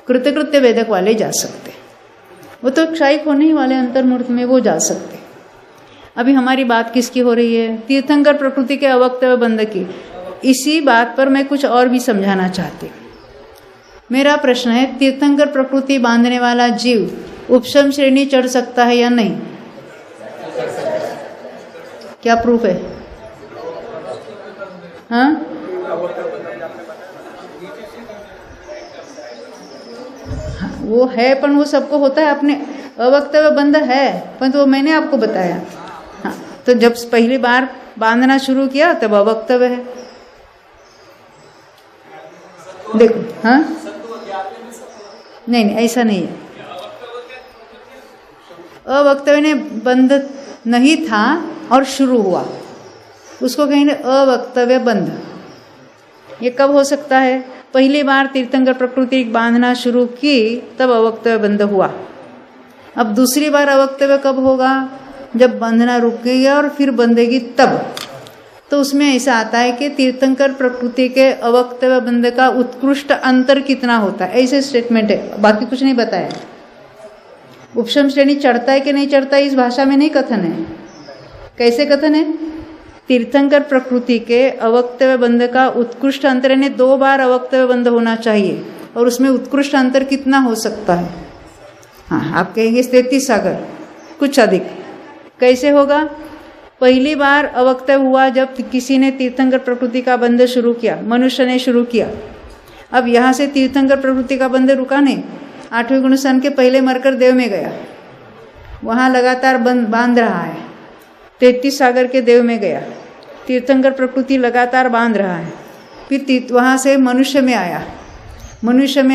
[SPEAKER 1] कृतकृत्य वेदक वाले जा सकते, वो तो क्षायिक होने ही वाले अंतर्मूर्त में वो जा सकते। अभी हमारी बात किसकी हो रही है? तीर्थंकर प्रकृति के अवक्तव्य बंध की। इसी बात पर मैं कुछ और भी समझाना चाहती हूँ। मेरा प्रश्न है, तीर्थंकर प्रकृति बांधने वाला जीव उपशम श्रेणी चढ़ सकता है या नहीं? क्या प्रूफ है? हाँ, वो है, पर वो सबको होता है। अपने अवक्तव्य बंध है, पर तो मैंने आपको बताया। हाँ, तो जब पहली बार बांधना शुरू किया तब अवक्तव्य है। देखो, हाँ, नहीं, ऐसा नहीं है। अवक्तव्य ने बंध नहीं था और शुरू हुआ, उसको कहेंगे अवक्तव्य बंध। ये कब हो सकता है? पहली बार तीर्थंकर प्रकृति बांधना शुरू की तब अवक्तव्य बंध हुआ। अब दूसरी बार अवक्तव्य कब होगा? जब बंधना रुक गई और फिर बंधेगी तब। तो उसमें ऐसा आता है कि तीर्थंकर प्रकृति के अवक्तव्य बंध का उत्कृष्ट अंतर कितना होता है, ऐसे स्टेटमेंट है, बाकी कुछ नहीं बताया। उपशम श्रेणी चढ़ता है कि नहीं चढ़ता है इस भाषा में नहीं कथन है। कैसे कथन है? तीर्थंकर प्रकृति के अवक्तव्य बंध का उत्कृष्ट अंतर, यानी 2 बार अवक्तव्य बंध होना चाहिए, और उसमें उत्कृष्ट अंतर कितना हो सकता है? हाँ, आप कहेंगे 33 सागर, कुछ अधिक। कैसे होगा? पहली बार अवक्तव्य हुआ जब किसी ने तीर्थंकर प्रकृति का बंध शुरू किया, मनुष्य ने शुरू किया। अब यहाँ से तीर्थंकर प्रकृति का बंध रुका नहीं, 8वें गुणसन के पहले मरकर देव में गया, वहाँ लगातार बांध रहा है। 33 सागर के देव में गया, तीर्थंकर प्रकृति लगातार बांध रहा है। फिर वहाँ से मनुष्य में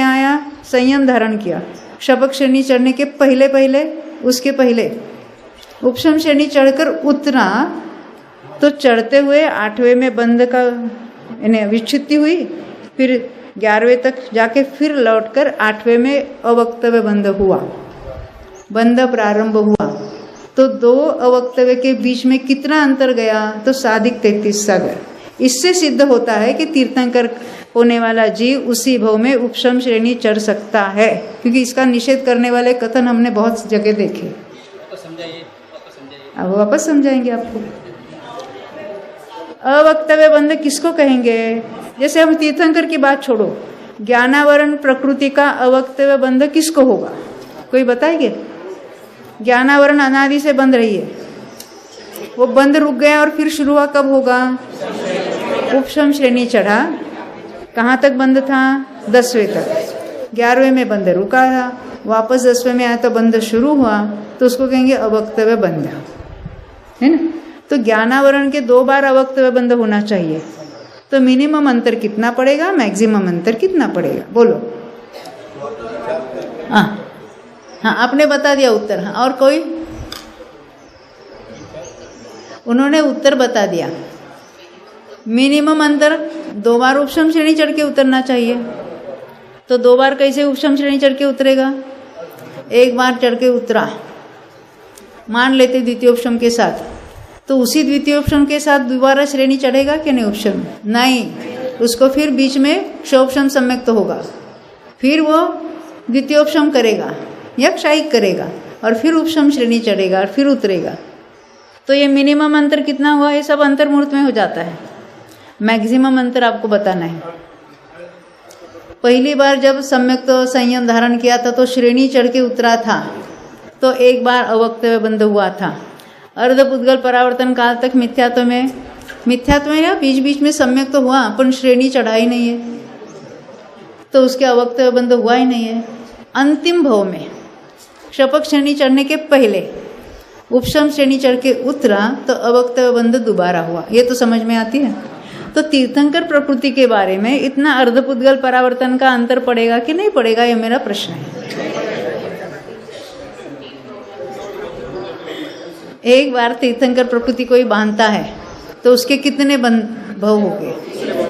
[SPEAKER 1] आया, संयम धारण किया। शपक श्रेणी चढ़ने के पहले उसके पहले उपशम श्रेणी चढ़कर उतरा, तो चढ़ते हुए 8वें में बंध का विच्छित्ति हुई, फिर 11वें तक जाके फिर लौटकर 8वें में अवक्तव्य बंध हुआ, बंध प्रारंभ हुआ। तो 2 अवक्तव्य के बीच में कितना अंतर गया? तो साधिक 33 सागर। इससे सिद्ध होता है कि तीर्थंकर होने वाला जीव उसी भव में उपशम श्रेणी चढ़ सकता है, क्योंकि इसका निषेध करने वाले कथन हमने बहुत जगह देखे। अब वापस समझाएंगे आपको। अवक्तव्य बंध किसको कहेंगे? जैसे हम तीर्थंकर की बात छोड़ो, ज्ञानावरण प्रकृति का अवक्तव्य बंध किसको होगा? कोई बताएंगे? ज्ञानावरण अनादि से बंध रही है, वो बंध रुक गया और फिर शुरू हुआ, कब होगा? उपशम श्रेणी चढ़ा, कहाँ तक बंध था? 10वें तक। 11वें में बंध रुका था, वापस 10वें में आया तो बंध शुरू हुआ, तो उसको कहेंगे अवक्तव्य बंध, है ना। तो ज्ञानावरण के 2 बार अवक्तव्य बंध होना चाहिए। तो मिनिमम अंतर कितना पड़ेगा, मैक्सिमम अंतर कितना पड़ेगा? बोलो। हाँ, आपने बता दिया उत्तर। हाँ, और कोई? उन्होंने उत्तर बता दिया। मिनिमम अंतर 2 बार उपशम श्रेणी चढ़ के उतरना चाहिए। तो 2 बार कैसे उपशम श्रेणी चढ़ के उतरेगा? 1 बार चढ़ के उतरा, मान लेते द्वितीयोपशम के साथ, तो उसी द्वितीयोपशम के साथ दोबारा श्रेणी चढ़ेगा कि नहीं उपशम? नहीं, उसको फिर बीच में शोपशम सम्यक्त होगा, फिर वो द्वितीयोपशम करेगा या क्षायिक करेगा, और फिर उपशम श्रेणी चढ़ेगा और फिर उतरेगा। तो ये मिनिमम अंतर कितना हुआ? ये सब अंतर मुहूर्त में हो जाता है। मैक्सिमम अंतर आपको बताना है। पहली बार जब सम्यक तो संयम धारण किया था तो श्रेणी चढ़ के उतरा था, तो 1 बार अवक्तव्य बंध हुआ था। अर्धपुद्गल परावर्तन काल तक मिथ्यात्व में या बीच बीच में सम्यक तो हुआ, पर श्रेणी चढ़ाई नहीं है, तो उसके अवक्तव्य बंध हुआ ही नहीं है। अंतिम भव में शपक श्रेणी चढ़ने के पहले उपशम श्रेणी चढ़ के उतरा, तो अवक्तव्य बंध दोबारा हुआ। ये तो समझ में आती है। तो तीर्थंकर प्रकृति के बारे में इतना अर्धपुद्गल परावर्तन का अंतर पड़ेगा कि नहीं पड़ेगा, ये मेरा प्रश्न है। एक बार तीर्थंकर प्रकृति कोई बांधता है तो उसके कितने भव हो गए?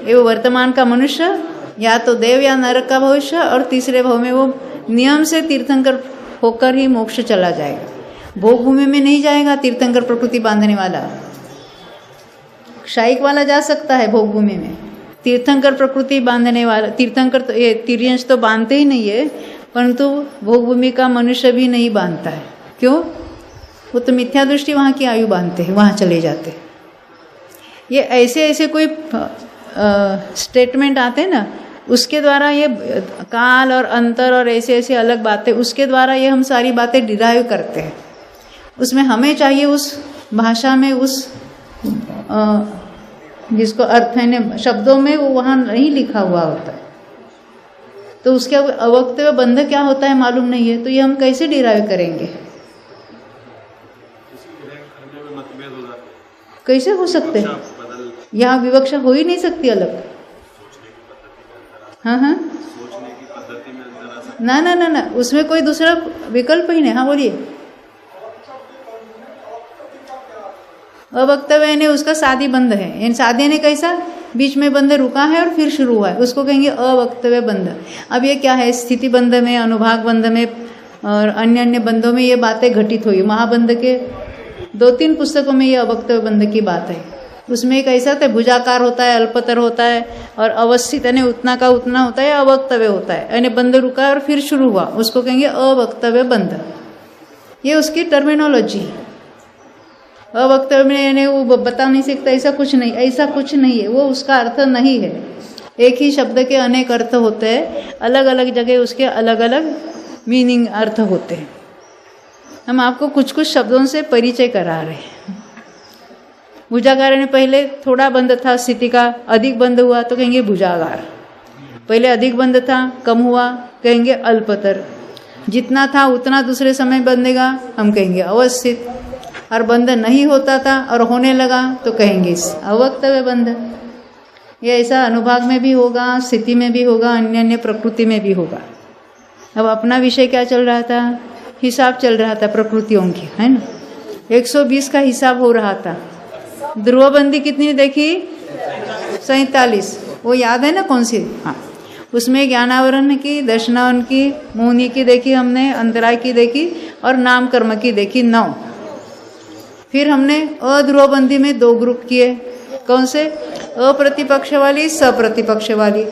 [SPEAKER 1] ये वो वर्तमान का मनुष्य, या तो देव या नरक का भविष्य, और तीसरे भव में वो नियम से तीर्थंकर होकर ही मोक्ष चला जाएगा। भोग भूमि में नहीं जाएगा तीर्थंकर प्रकृति बांधने वाला। क्षायिक वाला जा सकता है भोग भूमि में, तीर्थंकर प्रकृति बांधने वाला, तीर्थंकर तो ये तिर्यंश तो बांधते ही नहीं है, परंतु भोग भूमि का मनुष्य भी नहीं बांधता है। क्यों? वो तो मिथ्या दृष्टि वहाँ की आयु बांधते हैं, वहाँ चले जाते हैं। ये ऐसे कोई स्टेटमेंट आते हैं ना, उसके द्वारा ये काल और अंतर और ऐसे अलग बातें, उसके द्वारा ये हम सारी बातें डिराइव करते हैं। उसमें हमें चाहिए उस भाषा में उस जिसको अर्थ है शब्दों में वो वहाँ नहीं लिखा हुआ होता है, तो उसके अवक्तव्य बंध क्या होता है मालूम नहीं है, तो ये हम कैसे डिराइव करेंगे? कैसे हो सकते हैं? यहाँ विवक्षा हो ही नहीं सकती अलग। हाँ हाँ, ना ना ना ना, उसमें कोई दूसरा विकल्प ही नहीं। हाँ बोलिए। अवक्तव्य ने उसका शादी बंध है, इन शादी ने कैसा बीच में बंध रुका है और फिर शुरू हुआ है, उसको कहेंगे अवक्तव्य बंध। अब ये क्या है, स्थिति बंध में, अनुभाग बंध में और अन्य अन्य बंधों में ये बातें घटित हुई। महाबंध के 2-3 पुस्तकों में ये अवक्तव्य बंध की बात है। उसमें एक ऐसा होता है, भुजाकार होता है, अल्पतर होता है और अवस्थित यानी उतना का उतना होता है, अवक्तव्य होता है यानी बंध रुका है और फिर शुरू हुआ, उसको कहेंगे अवक्तव्य बंध। ये उसकी टर्मिनोलॉजी। अवक्तव्य में यानी वो बता नहीं सकता, ऐसा कुछ नहीं, ऐसा कुछ नहीं है, वो उसका अर्थ नहीं है। एक ही शब्द के अनेक अर्थ होते हैं, अलग अलग जगह उसके अलग अलग मीनिंग अर्थ होते हैं। हम आपको कुछ कुछ शब्दों से परिचय करा रहे हैं। भुजागार ने पहले थोड़ा बंध था, स्थिति का अधिक बंध हुआ तो कहेंगे भुजागार। पहले अधिक बंध था, कम हुआ, कहेंगे अल्पतर। जितना था उतना दूसरे समय बंधेगा, हम कहेंगे अवस्थित। और बंध नहीं होता था और होने लगा तो कहेंगे अवक्तव्य बंध। ये ऐसा अनुभाग में भी होगा, स्थिति में भी होगा, अन्य अन्य प्रकृति में भी होगा। अब अपना विषय क्या चल रहा था? हिसाब चल रहा था प्रकृतियों की, है ना। 120 का हिसाब हो रहा था। ध्रुवबंदी कितनी देखी? 47। वो याद है ना कौन सी? हाँ, उसमें ज्ञानावरण की, दर्शनावरण की, मोहनी की देखी हमने, अंतराय की देखी और नाम कर्म की देखी 9। फिर हमने अध्रुवबंदी में 2 ग्रुप किए। कौन से? अप्रतिपक्ष वाली, सप्रतिपक्ष वाली।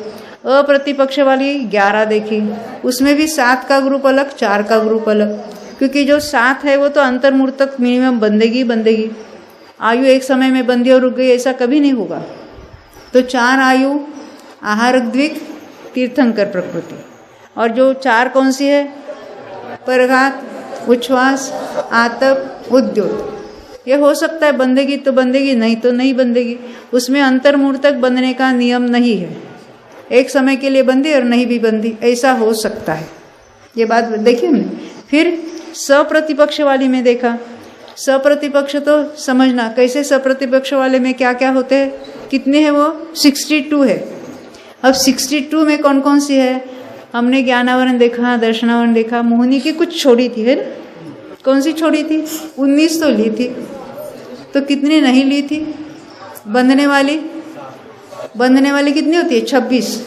[SPEAKER 1] अप्रतिपक्ष वाली 11 देखी, उसमें भी 7 का ग्रुप अलग, 4 का ग्रुप अलग, क्योंकि जो 7 है वो तो अंतर्मूर्त तक मिनिमम बंधेगी। आयु एक समय में बंधी और रुक गई ऐसा कभी नहीं होगा। तो 4 आयु, आहार द्विक, तीर्थंकर प्रकृति। और जो 4 कौन सी है? परघात, उच्छ्वास, आतप, उद्योत। ये हो सकता है बंधेगी तो बंधेगी, नहीं तो नहीं बंधेगी। उसमें अंतर्मूर्त तक बंधने का नियम नहीं है। एक समय के लिए बंधी और नहीं भी बंधी, ऐसा हो सकता है। ये बात देखिए हमने। फिर सप्रतिपक्ष वाली में देखा। सप्रतिपक्ष तो समझना कैसे, सप्रतिपक्ष वाले में क्या क्या होते हैं, कितने हैं वो? 62 है। अब 62 में कौन कौन सी है? हमने ज्ञानावरण देखा, दर्शनावरण देखा, मोहनी की कुछ छोड़ी थी, है ना। कौन सी छोड़ी थी? 19 तो ली थी, तो कितनी नहीं ली थी? बंधने वाली कितनी होती है? 26।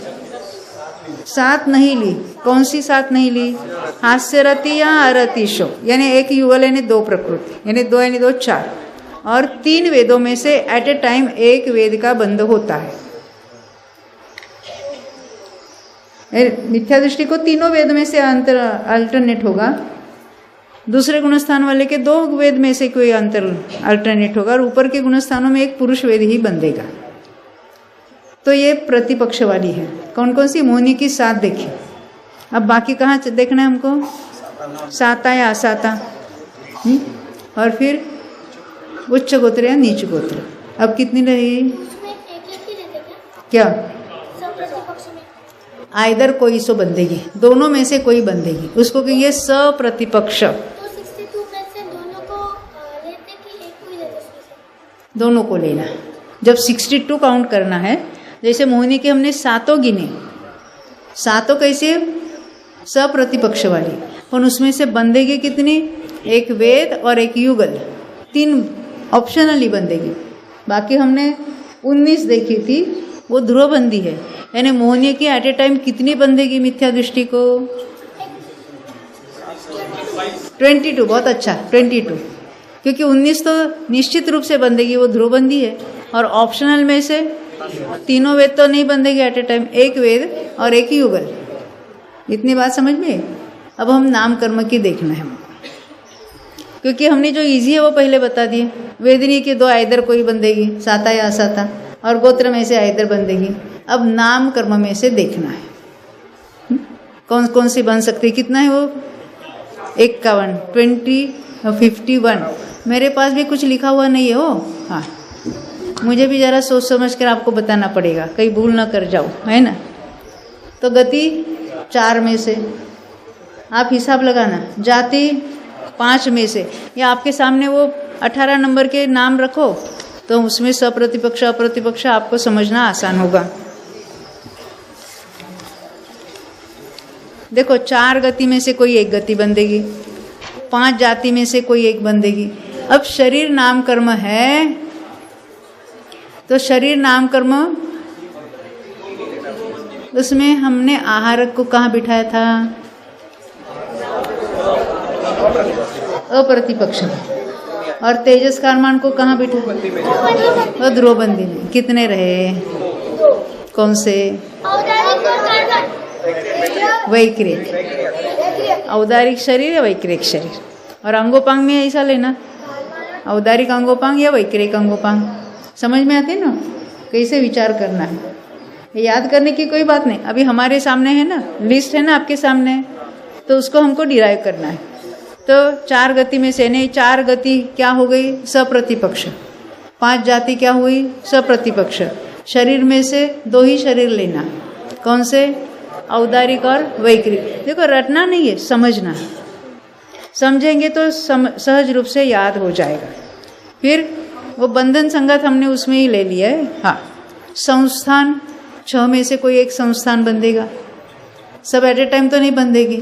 [SPEAKER 1] 7 नहीं ली। कौन सी 7 नहीं ली? हास्यरति या अरतिशो, यानी एक युगल यानी 2 प्रकृति, यानी 2 यानी 2 4। और 3 वेदों में से एट ए टाइम एक वेद का बंध होता है। मिथ्या दृष्टि को तीनों वेद में से अल्टरनेट होगा, दूसरे गुणस्थान वाले के 2 वेद में से कोई अल्टरनेट होगा, और ऊपर के गुणस्थानों में एक पुरुष वेद ही बंधेगा। तो ये प्रतिपक्ष वाली है। कौन कौन सी? मोहनी की 7 देखी। अब बाकी कहाँ देखना है हमको? साता या असाता, और फिर उच्च गोत्र या नीच गोत्र। अब कितनी रही? क्या? आइदर कोई सो बंधेगी, दोनों में से कोई बंधेगी, उसको कहेंगे सप्रतिपक्ष। दोनों को लेना। जब 62 काउंट करना है, जैसे मोहिनी के हमने 7 गिने, 7 कैसे? सप्रतिपक्ष वाली। और उसमें से बंधेगी कितनी? एक वेद और एक युगल, 3 ऑप्शनली बंधेगी। बाकी हमने 19 देखी थी, वो ध्रुवबंदी है, यानी मोहनी की एट ए टाइम कितनी बंधेगी मिथ्या दृष्टि को? 22। बहुत अच्छा, 22, क्योंकि 19 तो निश्चित रूप से बंधेगी, वो ध्रुवबंदी है। और ऑप्शनल में से तीनों वेद तो नहीं बंधेगी एट ए टाइम, एक वेद और एक युगल। इतनी बात समझ में? अब हम नाम कर्म की देखना है, क्योंकि हमने जो इजी है वो पहले बता दिए। वेदनी के 2 आइदर कोई बंधेगी, साता या असाता, और गोत्र में से आइदर बंधेगी। अब नाम कर्म में से देखना है कौन कौन सी बन सकती है। कितना है वो? 51, 20, 51। मेरे पास भी कुछ लिखा हुआ नहीं है वो। हाँ, मुझे भी ज़रा सोच समझ कर आपको बताना पड़ेगा, कहीं भूल ना कर जाओ, है ना। तो गति 4 में से आप हिसाब लगाना, जाति 5 में से, या आपके सामने वो 18 नंबर के नाम रखो तो उसमें सप्रतिपक्ष अप्रतिपक्ष आपको समझना आसान होगा। देखो 4 गति में से कोई एक गति बंधेगी, 5 जाति में से कोई एक बंधेगी। अब शरीर नाम कर्म है तो शरीर नाम कर्म, उसमें हमने आहारक को कहाँ बिठाया था? अप्रतिपक्ष। और तेजस कारमान को कहाँ बिठाया? ध्रुवबंदी में। कितने रहे? कौन से? वैक्रिक, औदारिक शरीर या वैक्रिक शरीर। और अंगोपांग में ऐसा लेना, औदारिक अंगोपांग या वैक्रिक अंगोपांग। समझ में आती ना कैसे विचार करना है? याद करने की कोई बात नहीं, अभी हमारे सामने है ना, लिस्ट है ना आपके सामने, तो उसको हमको डिराइव करना है। तो 4 गति में से नहीं, 4 गति क्या हो गई? सप्रतिपक्ष। 5 जाति क्या हुई? सप्रतिपक्ष। शरीर में से 2 ही शरीर लेना, कौन से? औदारिक और वैक्रिक। देखो रटना नहीं है, समझना है। समझेंगे तो सहज रूप से याद हो जाएगा। फिर वो बंधन संगत हमने उसमें ही ले लिया है। हाँ, संस्थान 6 में से कोई एक संस्थान बंधेगा, सब एट ए टाइम तो नहीं बंधेगी,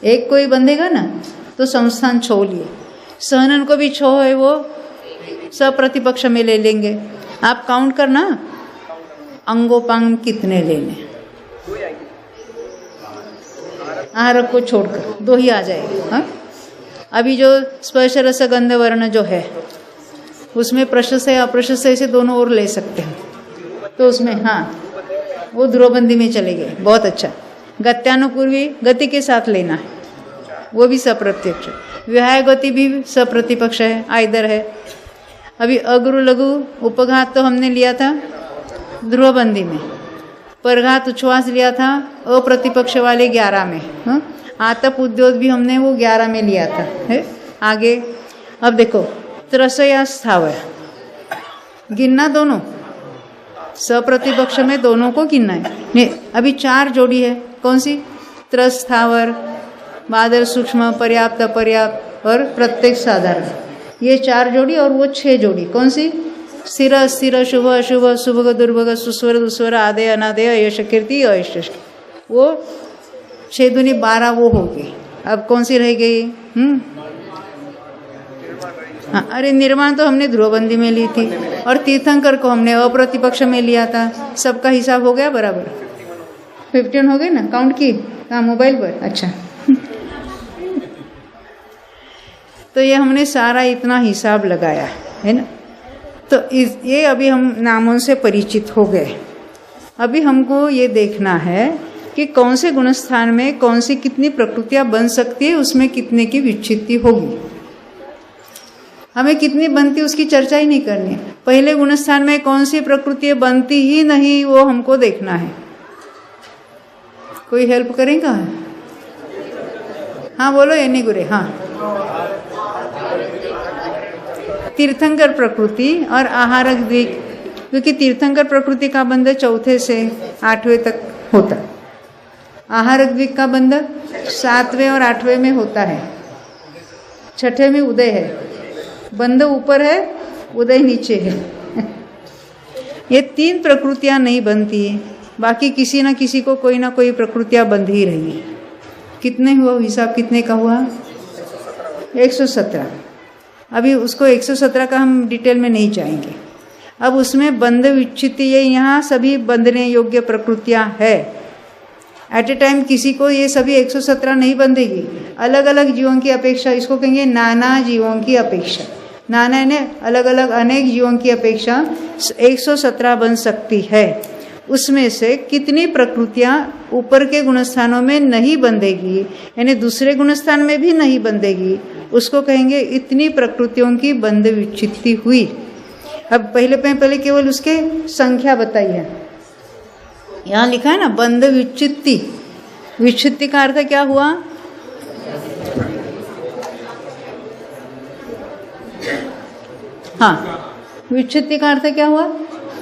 [SPEAKER 1] एक कोई बंधेगा ना, तो संस्थान 6 लिए। सहनन को भी 6 है, वो सप्रतिपक्ष में ले लेंगे। आप काउंट करना अंगोपांग कितने लेने, आहारक को छोड़कर 2 ही आ जाएंगे। हाँ, अभी जो स्पर्श रस गंध वर्ण जो है उसमें प्रशस्त है अप्रशस्त से दोनों ओर ले सकते हैं, तो उसमें हाँ वो ध्रुवबंदी में चले गए। बहुत अच्छा। गत्यानुपूर्वी गति के साथ लेना है, वो भी सप्रत्यक्ष। विहाय गति भी सप्रतिपक्ष है, आइदर है। अभी अगुरु लघु उपघात तो हमने लिया था ध्रुवबंदी में, परघात उच्छ्वास लिया था अप्रतिपक्ष वाले 11 में। हाँ? आतप उद्योग भी हमने वो 11 में लिया था। है? आगे अब देखो त्रसया स्थावर गिनना, दोनों सप्रतिपक्ष में दोनों को गिनना है। नहीं, अभी 4 जोड़ी है, कौन सी? त्रस स्थावर, बादर सूक्ष्म, पर्याप्त अपर्याप्त और प्रत्येक साधारण, ये 4 जोड़ी। और वो 6 जोड़ी कौन सी? स्थिर अस्थिर, शुभ अशुभ, सुभग दुर्भग, सुस्वर दुस्वर, आदेय अनादेय, यश कीर्ति अयश, वो 6 दूनी 12 वो हो गई। अब कौन सी रह गई? हाँ, अरे निर्माण तो हमने ध्रुवबंदी में ली थी, और तीर्थंकर को हमने अप्रतिपक्ष में लिया था। सबका हिसाब हो गया बराबर? 15 हो गए ना? काउंट की कहाँ? मोबाइल पर। अच्छा तो ये हमने सारा इतना हिसाब लगाया है ना। तो ये अभी हम नामों से परिचित हो गए। अभी हमको ये देखना है कि कौन से गुणस्थान में कौन सी कितनी प्रकृतियां बन सकती है, उसमें कितने की विच्छित्ति होगी। हमें कितनी बनती उसकी चर्चा ही नहीं करनी है। पहले गुणस्थान में कौन सी प्रकृतियां बनती ही नहीं, वो हमको देखना है। कोई हेल्प करेगा? हाँ बोलो एनी गुरे। हाँ, तीर्थंकर प्रकृति और आहारक द्विक, क्योंकि तीर्थंकर प्रकृति का बंध 4 से 8वें तक होता है। आहारक द्विक का बंध 7वें और 8वें में होता है। 6ठे में उदय है, बंध ऊपर है, उदय नीचे है। ये 3 प्रकृतियां नहीं बनती है, बाकी किसी न किसी को कोई ना कोई प्रकृतियां बंध ही रही है। कितने हुआ हिसाब? कितने का हुआ? 117। अभी उसको 117 का हम डिटेल में नहीं जाएंगे। अब उसमें बंध विच्छित्ति, ये यहाँ सभी बंधने योग्य प्रकृतियां है। एट ए टाइम किसी को ये सभी 117 नहीं बंधेगी, अलग अलग जीवों की अपेक्षा, इसको कहेंगे नाना जीवों की अपेक्षा। नाना ने अलग अलग अनेक जीवों की अपेक्षा 117 बन सकती है। उसमें से कितनी प्रकृतियां ऊपर के गुणस्थानों में नहीं बंधेगी, यानी दूसरे गुणस्थान में भी नहीं बंधेगी, उसको कहेंगे इतनी प्रकृतियों की बंध विच्छित्ति हुई। अब पहले केवल उसके संख्या बताई है। यहाँ लिखा है ना बंध विच्छित्ति। विच्छित्ति का अर्थ क्या हुआ? हाँ, विच्छित्ति का अर्थ क्या हुआ?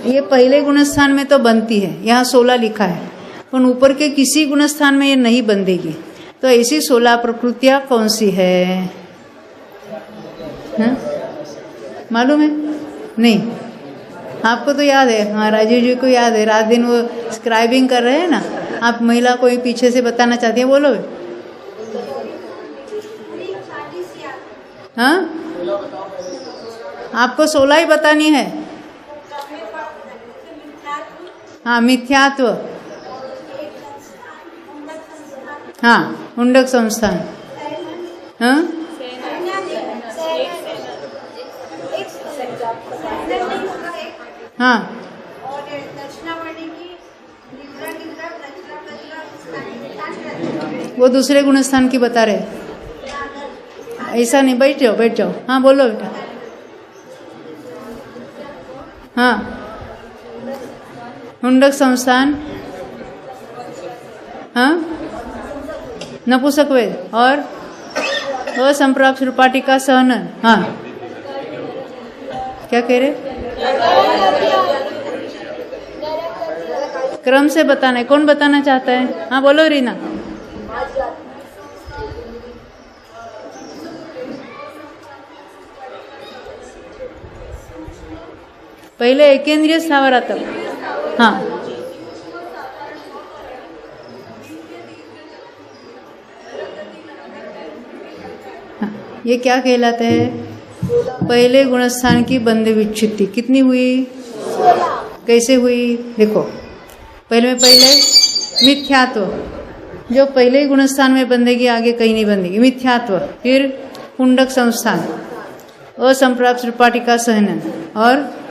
[SPEAKER 1] ये पहले गुणस्थान में तो बनती है, यहाँ 16 लिखा है, पर ऊपर के किसी गुणस्थान में ये नहीं बंधेगी। तो ऐसी 16 प्रकृतियाँ कौन सी है? मालूम है? नहीं, आपको तो याद है। हाँ, राजीव जी को याद है, रात दिन वो स्क्राइबिंग कर रहे हैं ना। आप महिला कोई पीछे से बताना चाहती हैं, बोलो। हाँ, आपको 16 ही बतानी है। हाँ, मिथ्यात्व, हाँ, उंडक संस्थान, हाँ, हाँ, वो दूसरे गुणस्थान की बता रहे। ऐसा नहीं, बैठ जाओ बैठ जाओ। हाँ बोलो बेटा। हाँ, हुंडक संस्थान, हाँ, नपुंसक वेद और असंप्राप्त रूपाटी का सहनन। हाँ, क्या कह रहे? क्रम से बताना है। कौन बताना चाहता है? हाँ बोलो रीना। पहले एकेंद्रीय स्थावर आता। हाँ, ये क्या कहलाता है? पहले गुणस्थान की बंध विच्छित्ति कितनी हुई? कैसे हुई? देखो, पहले मिथ्यात्व, जो पहले ही गुणस्थान में बंधेगी, आगे कहीं नहीं बंधेगी। मिथ्यात्व, फिर पुंडक संस्थान, असंप्राप्त रूपाटी का सहनन और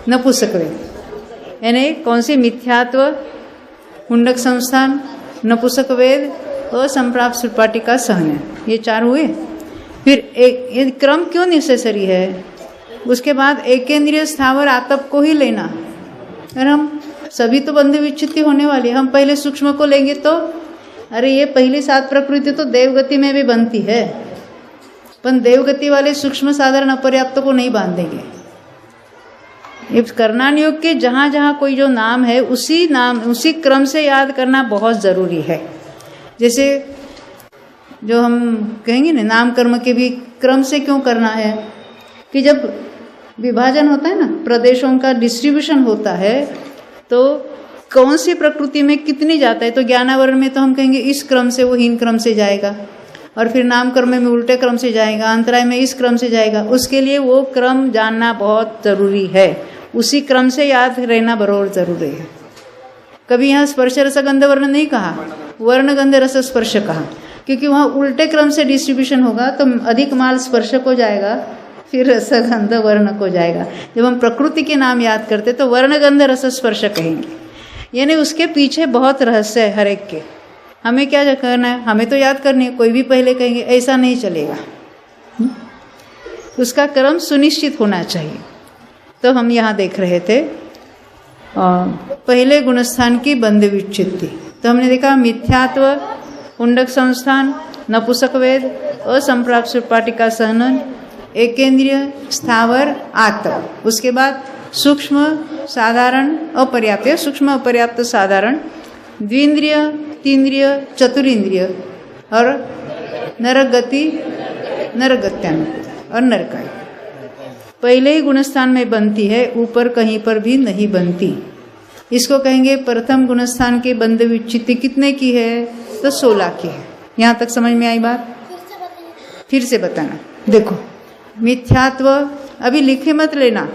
[SPEAKER 1] नपुंसक वेद। यानी कौन सी? मिथ्यात्व, पुंडक संस्थान, नपुंसक वेद, असंप्राप्त रूपाटी का सहनन, ये 4 हुए। फिर एक, ये क्रम क्यों नेसेसरी है? उसके बाद एकेंद्रीय स्थावर आतप को ही लेना। अगर हम सभी तो बंध विच्छित्ति होने वाली, हम पहले सूक्ष्म को लेंगे तो, अरे ये पहली 7 प्रकृति तो देवगति में भी बनती है, पर देवगति वाले सूक्ष्म साधारण अपर्याप्त को नहीं बांधेंगे। इस करनान योग के जहाँ जहाँ कोई जो नाम है, उसी नाम उसी क्रम से याद करना बहुत जरूरी है। जैसे जो हम कहेंगे ना, नाम कर्म के भी क्रम से क्यों करना है? कि जब विभाजन होता है ना, प्रदेशों का डिस्ट्रीब्यूशन होता है, तो कौन सी प्रकृति में कितनी जाता है। तो ज्ञानावरण में तो हम कहेंगे इस क्रम से वो हीन क्रम से जाएगा, और फिर नाम कर्म में उल्टे क्रम से जाएगा, अंतराय में इस क्रम से जाएगा। उसके लिए वो क्रम जानना बहुत जरूरी है, उसी क्रम से याद रहना बरोबर जरूरी है। कभी यहाँ स्पर्श रस गंध वर्ण नहीं कहा, वर्ण गंध रस स्पर्श कहा, क्योंकि वहाँ उल्टे क्रम से डिस्ट्रीब्यूशन होगा तो अधिक माल स्पर्श को जाएगा, फिर रस गंध वर्ण को जाएगा। जब हम प्रकृति के नाम याद करते तो वर्ण गंध रस स्पर्श कहेंगे, यानी उसके पीछे बहुत रहस्य है हर एक के। हमें क्या करना है? हमें तो याद करनी है, कोई भी पहले कहेंगे ऐसा नहीं चलेगा, उसका क्रम सुनिश्चित होना चाहिए। तो हम यहाँ देख रहे थे पहले गुणस्थान की बंध विच्छित्ति। तो हमने देखा मिथ्यात्व, पुंडक संस्थान, नपुंसक वेद, असंप्राप्त सुपाटी का सहनन, एकेंद्रीय स्थावर आत्म। उसके बाद सूक्ष्म साधारण अपर्याप्त, सूक्ष्म अपर्याप्त साधारण, द्विंद्रिय, तीन्द्रिय, चतुरिंद्रिय और नरक गति, नरक गत्यानुकूल और नरकाय। पहले ही गुणस्थान में बनती है, ऊपर कहीं पर भी नहीं बनती। इसको कहेंगे प्रथम गुणस्थान के बंध विच्छित्ति कितने की है? तो 16 की है। यहाँ तक समझ में आई बात? फिर से बताना। देखो, मिथ्यात्व अभी लिखे मत लेना,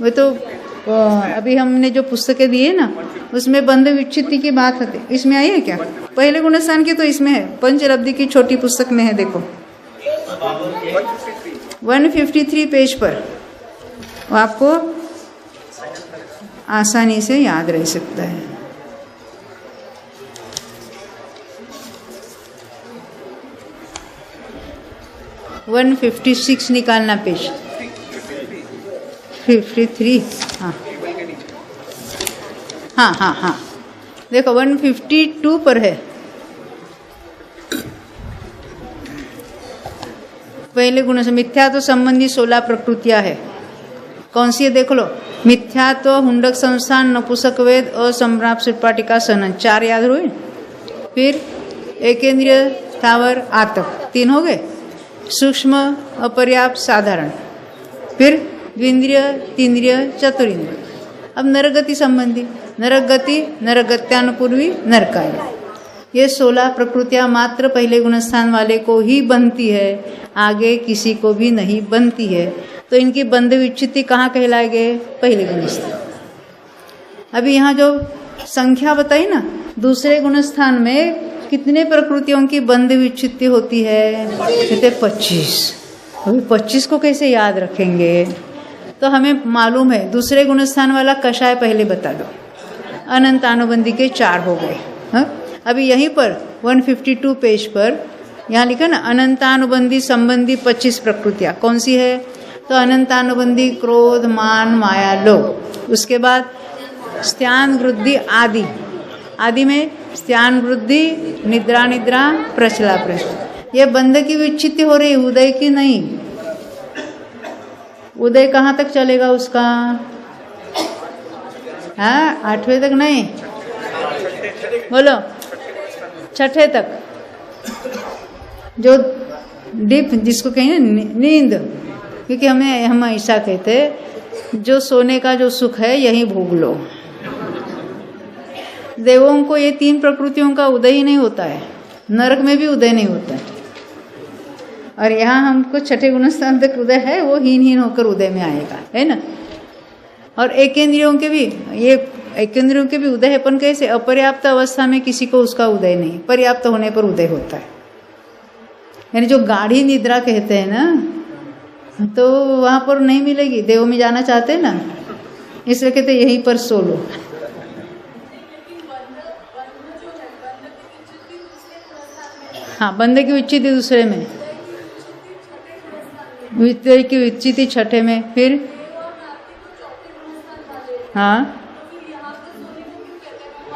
[SPEAKER 1] वो तो अभी हमने जो पुस्तकें दी है ना, उसमें बंध विच्छित्ति की बात है। इसमें आई है क्या? पहले गुणस्थान की तो इसमें है, पंचलब्धि की छोटी पुस्तक में है। देखो 153 पेज पर, वो आपको आसानी से याद रह सकता है। वन 56 निकालना पेज 53। हाँ हाँ हाँ हाँ, देखो 152 पर है। पहले गुण से मिथ्या तो संबंधी 16 प्रकृतियां है। कौन सी है देख लो। मिथ्या तो हुंडक संस्थान, नपुंसक वेद, असंभ्राप श्रीपाटिका, सनन, 4 याद हुए। फिर एकेंद्रिय, स्थावर, आतप, 3 हो गए। सूक्ष्म, अपर्याप्त, साधारण। फिर द्विंद्रिय, तीन्द्रिय, चतुरिंद्रिय। अब नरगति संबंधी, नरगति, नरगत्यानुपूर्वी, नरकाय। ये 16 प्रकृतियां मात्र पहले गुणस्थान वाले को ही बनती है, आगे किसी को भी नहीं बनती है। तो इनकी बंध विच्छित्ति कहाँ कहलाएंगे? पहले गुणस्थान। अभी यहाँ जो संख्या बताई ना, दूसरे गुणस्थान में कितने प्रकृतियों की बंध विच्छित्ति होती है? कहते 25। अभी 25 को कैसे याद रखेंगे? तो हमें मालूम है दूसरे गुणस्थान वाला कषाय पहले बता दो। अनंत अनुबंधी के 4 हो गए। हाँ, अभी यहीं पर 152 पेज पर यहाँ लिखा ना, अनंतानुबंधी संबंधी 25 प्रकृतियाँ कौन सी है? तो अनंतानुबंधी क्रोध, मान, माया, लोभ। उसके बाद स्त्यान, वृद्धि, आदि। आदि में स्त्यान, वृद्धि, निद्रा, निद्रा, प्रचला, प्रचला। ये बंध की विच्छित्ति हो रही, उदय की नहीं। उदय कहाँ तक चलेगा उसका? हाँ, 8वें तक नहीं, बोलो 6ठे तक। जो डीप जिसको कहें नींद, क्योंकि हम ऐसा कहते, जो सोने का जो सुख है यही भोग लो। देवों को ये 3 प्रकृतियों का उदय ही नहीं होता है, नरक में भी उदय नहीं होता है। और यहाँ हमको 6ठे गुणस्थान तक उदय है, वो हीन हीन होकर उदय में आएगा, है ना। और एकेंद्रियों के भी, ये एकेंद्रियों के भी उदय है, पर कैसे? अपर्याप्त अवस्था में किसी को उसका उदय नहीं, पर्याप्त होने पर उदय होता है। यानी जो गाढ़ी निद्रा कहते हैं ना, तो वहाँ पर नहीं मिलेगी। देवों में जाना चाहते हैं ना, इसलिए कहते यहीं पर सो लो। हाँ, बंध की विच्छित्ति दूसरे में, विद्या की विच्छित्ति 6ठे में। फिर हाँ,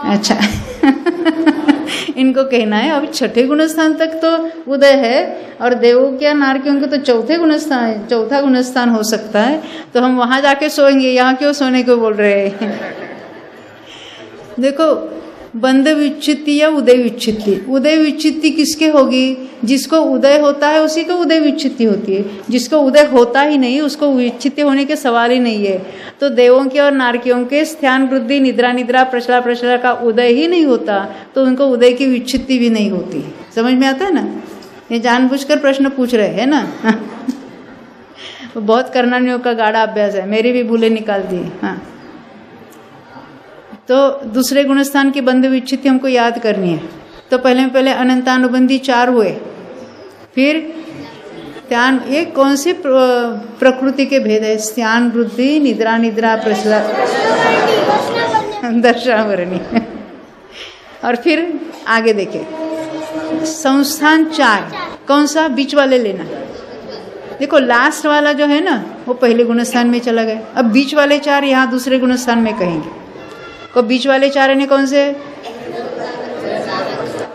[SPEAKER 1] अच्छा इनको कहना है अभी 6ठे गुणस्थान तक तो उदय है, और देवों क्या नारकियों के तो 4था गुणस्थान हो सकता है। तो हम वहां जाके सोएंगे, यहाँ क्यों सोने को बोल रहे हैं? देखो, बंध विच्छित्ति या उदय विच्छित्ति। उदय विच्छित्ति किसके होगी? जिसको उदय होता है उसी को उदय विच्छित्ति होती है। जिसको उदय होता ही नहीं उसको विच्छित्ति होने के सवाल ही नहीं है। तो देवों के और नारकियों के स्त्यान, वृद्धि, निद्रा, निद्रा, प्रचला, प्रचला का उदय ही नहीं होता, तो उनको उदय की विच्छित्ति भी नहीं होती। समझ में आता है ना? ये जानबूझकर प्रश्न पूछ रहे हैं ना। बहुत कर्णानियों का गाढ़ा अभ्यास है, मेरी भी भूलें निकाल दी। हाँ, तो दूसरे गुणस्थान की बंध विच्छित्ति हमको याद करनी है। तो पहले अनंतानुबंधी 4 हुए। फिर स्त्यान, ये कौन से प्रकृति के भेद है? स्त्यान, वृद्धि, निद्रा, निद्रा, प्रचला, दर्शावरणी। और फिर आगे देखे संस्थान 4 कौन सा? बीच वाले लेना। देखो लास्ट वाला जो है ना वो पहले गुणस्थान में चला गया। अब बीच वाले 4 यहाँ दूसरे गुणस्थान में कहेंगे। को बीच वाले 4 ने कौन से?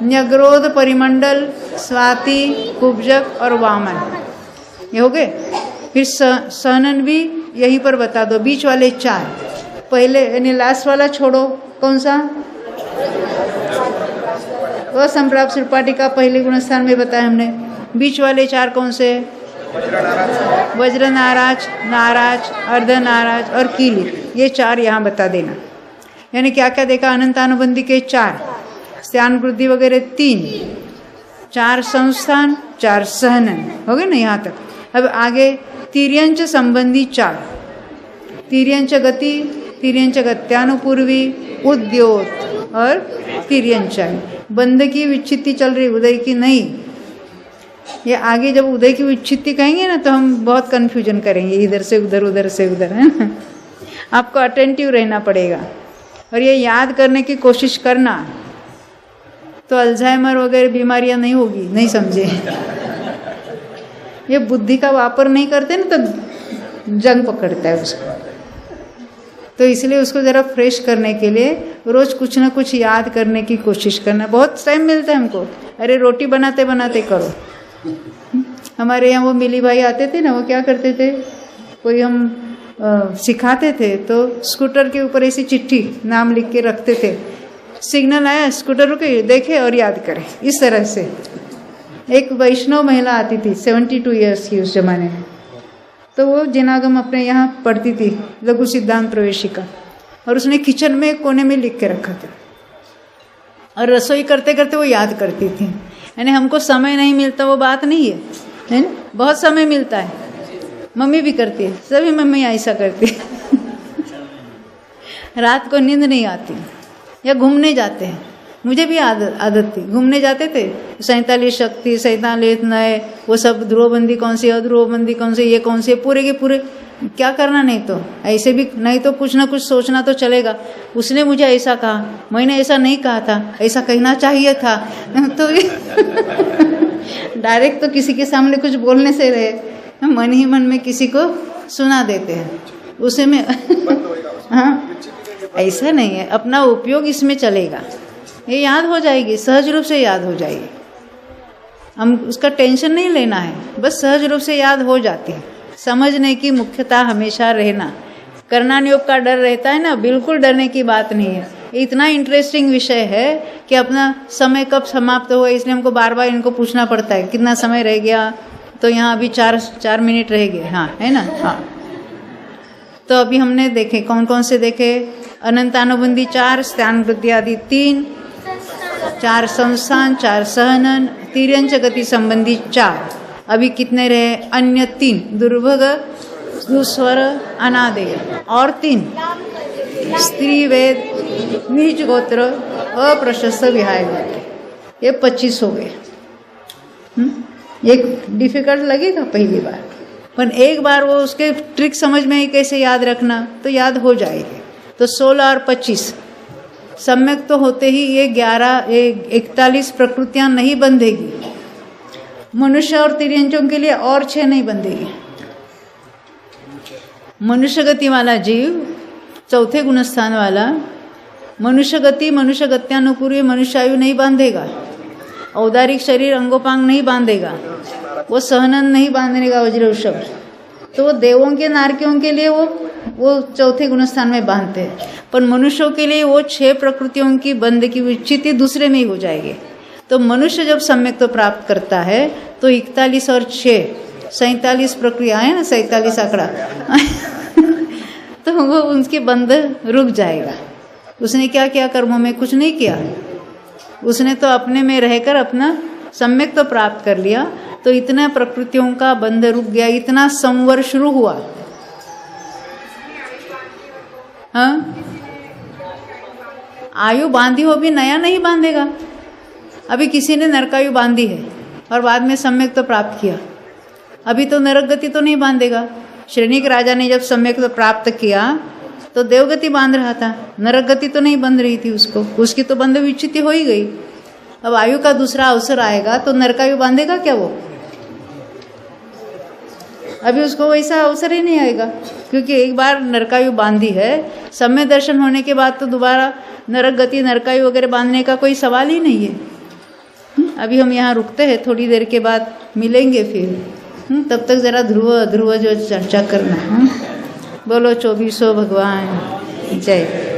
[SPEAKER 1] न्यग्रोध, परिमंडल, स्वाति, कुब्जक और वामन, ये हो गए। फिर सहनन भी यहीं पर बता दो, बीच वाले 4। पहले यानी लास्ट वाला छोड़ो, कौन सा? वो संप्राप्त श्रीपाटिका पहले गुणस्थान में बताया हमने। बीच वाले 4 कौन से? वज्र नाराज, नाराज, अर्ध नाराज और कीली। ये 4 यहाँ बता देना। यानी क्या क्या देखा? अनंतानुबंधी के 4, स्त्यान, वृद्धि वगैरह 3, 4 संस्थान, 4 सहनन, हो गए ना यहाँ तक। अब आगे तिर्यंच संबंधी 4, तिर्यंच गति, तिर्यंच गत्यानुपूर्वी, उद्योत और तिर्यंचाई। बंध की विच्छित्ति चल रही, उदय की नहीं। ये आगे जब उदय की विच्छित्ति कहेंगे ना तो हम बहुत कन्फ्यूजन करेंगे, इधर से उधर, उधर से उधर, है ना। आपको अटेंटिव रहना पड़ेगा और ये याद करने की कोशिश करना, तो अल्जाइमर वगैरह बीमारियां नहीं होगी। नहीं समझे? ये बुद्धि का वापर नहीं करते ना तो जंग पकड़ता है उसको। तो इसलिए उसको ज़रा फ्रेश करने के लिए रोज़ कुछ ना कुछ याद करने की कोशिश करना। बहुत टाइम मिलता है हमको, अरे रोटी बनाते बनाते करो, हमारे यहाँ वो मिली भाई आते थे ना, वो क्या करते थे, कोई हम सिखाते थे तो स्कूटर के ऊपर ऐसी चिट्ठी नाम लिख के रखते थे, सिग्नल आया स्कूटर रुके, देखे और याद करे। इस तरह से एक वैष्णव महिला आती थी 72 ईयर्स की उस जमाने में, तो वो जिनागम अपने यहाँ पढ़ती थी, लघु सिद्धांत प्रवेशिका, और उसने किचन में कोने में लिख के रखा था और रसोई करते करते वो याद करती थी। यानी हमको समय नहीं मिलता वो बात नहीं है ना, बहुत समय मिलता है। मम्मी भी करती है, सभी मम्मी ऐसा करती है। रात को नींद नहीं आती या घूमने जाते हैं, मुझे भी आदत थी, घूमने जाते थे 47 शक्ति 47 नए, वो सब ध्रुवबंदी कौन सी, अध्रुवबंदी कौन सी, ये कौन सी, पूरे के पूरे क्या करना, नहीं तो ऐसे भी नहीं तो कुछ ना कुछ सोचना तो चलेगा। उसने मुझे ऐसा कहा, मैंने ऐसा नहीं कहा था, ऐसा कहना चाहिए था। तो डायरेक्ट तो किसी के सामने कुछ बोलने से रहे, मन ही मन में किसी को सुना देते हैं, उसे में हाँ ऐसा नहीं है, अपना उपयोग इसमें चलेगा, ये याद हो जाएगी, सहज रूप से याद हो जाएगी। हम उसका टेंशन नहीं लेना है, बस सहज रूप से याद हो जाती है। समझने की मुख्यता हमेशा रहना, करना योग का डर रहता है ना, बिल्कुल डरने की बात नहीं है। इतना इंटरेस्टिंग विषय है कि अपना समय कब समाप्त हुआ, इसलिए हमको बार बार इनको पूछना पड़ता है कितना समय रह गया, तो यहाँ अभी 4 मिनट रह गए, हाँ है ना, हाँ। तो अभी हमने देखे, कौन कौन से देखे, अनंतानुबंधी 4, स्थान वृद्धि आदि 3, 4 संस्थान, 4 सहनन, तिर्यंच गति संबंधी 4, अभी कितने रहे, अन्य 3, दुर्भग दुस्वर अनादेय, और 3 स्त्री वेद नीच गोत्र अप्रशस्त विहाय गोत्र, ये 25 हो गए। एक डिफिकल्ट लगेगा पहली बार, पर एक बार वो उसके ट्रिक समझ में ही कैसे याद रखना, तो याद हो जाएगी। तो 16 और 25 सम्यक तो होते ही ये 41 प्रकृतियां नहीं बंधेगी। मनुष्य और तिर्यंचों के लिए और 6 नहीं बंधेगी। मनुष्य गति वाला जीव, चौथे गुणस्थान वाला मनुष्य गति, मनुष्य गत्यानुपूर्व मनुष्यायु नहीं बांधेगा, औदारिक शरीर अंगोपांग नहीं बांधेगा, वो सहनन नहीं बांधेगा वज्रवृषभ, तो वो देवों के नारकियों के लिए वो चौथे गुणस्थान में बांधते हैं। पर मनुष्यों के लिए वो 6 प्रकृतियों की बंध की विचिति दूसरे में ही हो जाएगी। तो मनुष्य जब सम्यक तो प्राप्त करता है तो 41 और 6 47 प्रक्रिया है ना, 47 आंकड़ा तो वो उनके बंध रुक जाएगा। उसने क्या किया, कर्मों में कुछ नहीं किया, उसने तो अपने में रहकर अपना सम्यक तो प्राप्त कर लिया, तो इतना प्रकृतियों का बंध रुक गया, इतना संवर शुरू हुआ। हाँ, आयु बांधी हो भी नया नहीं बांधेगा। अभी किसी ने नरकायु बांधी है और बाद में सम्यक तो प्राप्त किया, अभी तो नरक गति तो नहीं बांधेगा। श्रेणिक राजा ने जब सम्यक तो प्राप्त किया तो देवगति बांध रहा था, नरक गति तो नहीं बंध रही थी उसको, उसकी तो बंध विच्युति हो ही गई। अब आयु का दूसरा अवसर आएगा तो नरकायु बांधेगा क्या वो? अभी उसको वैसा अवसर ही नहीं आएगा, क्योंकि एक बार नरकायु बांधी है, सम्य दर्शन होने के बाद तो दोबारा नरक गति नरकायु वगैरह बांधने का कोई सवाल ही नहीं है। अभी हम यहाँ रुकते हैं, थोड़ी देर के बाद मिलेंगे फिर। तब तक जरा ध्रुव जो चर्चा करना। बोलो 24 भगवान जय।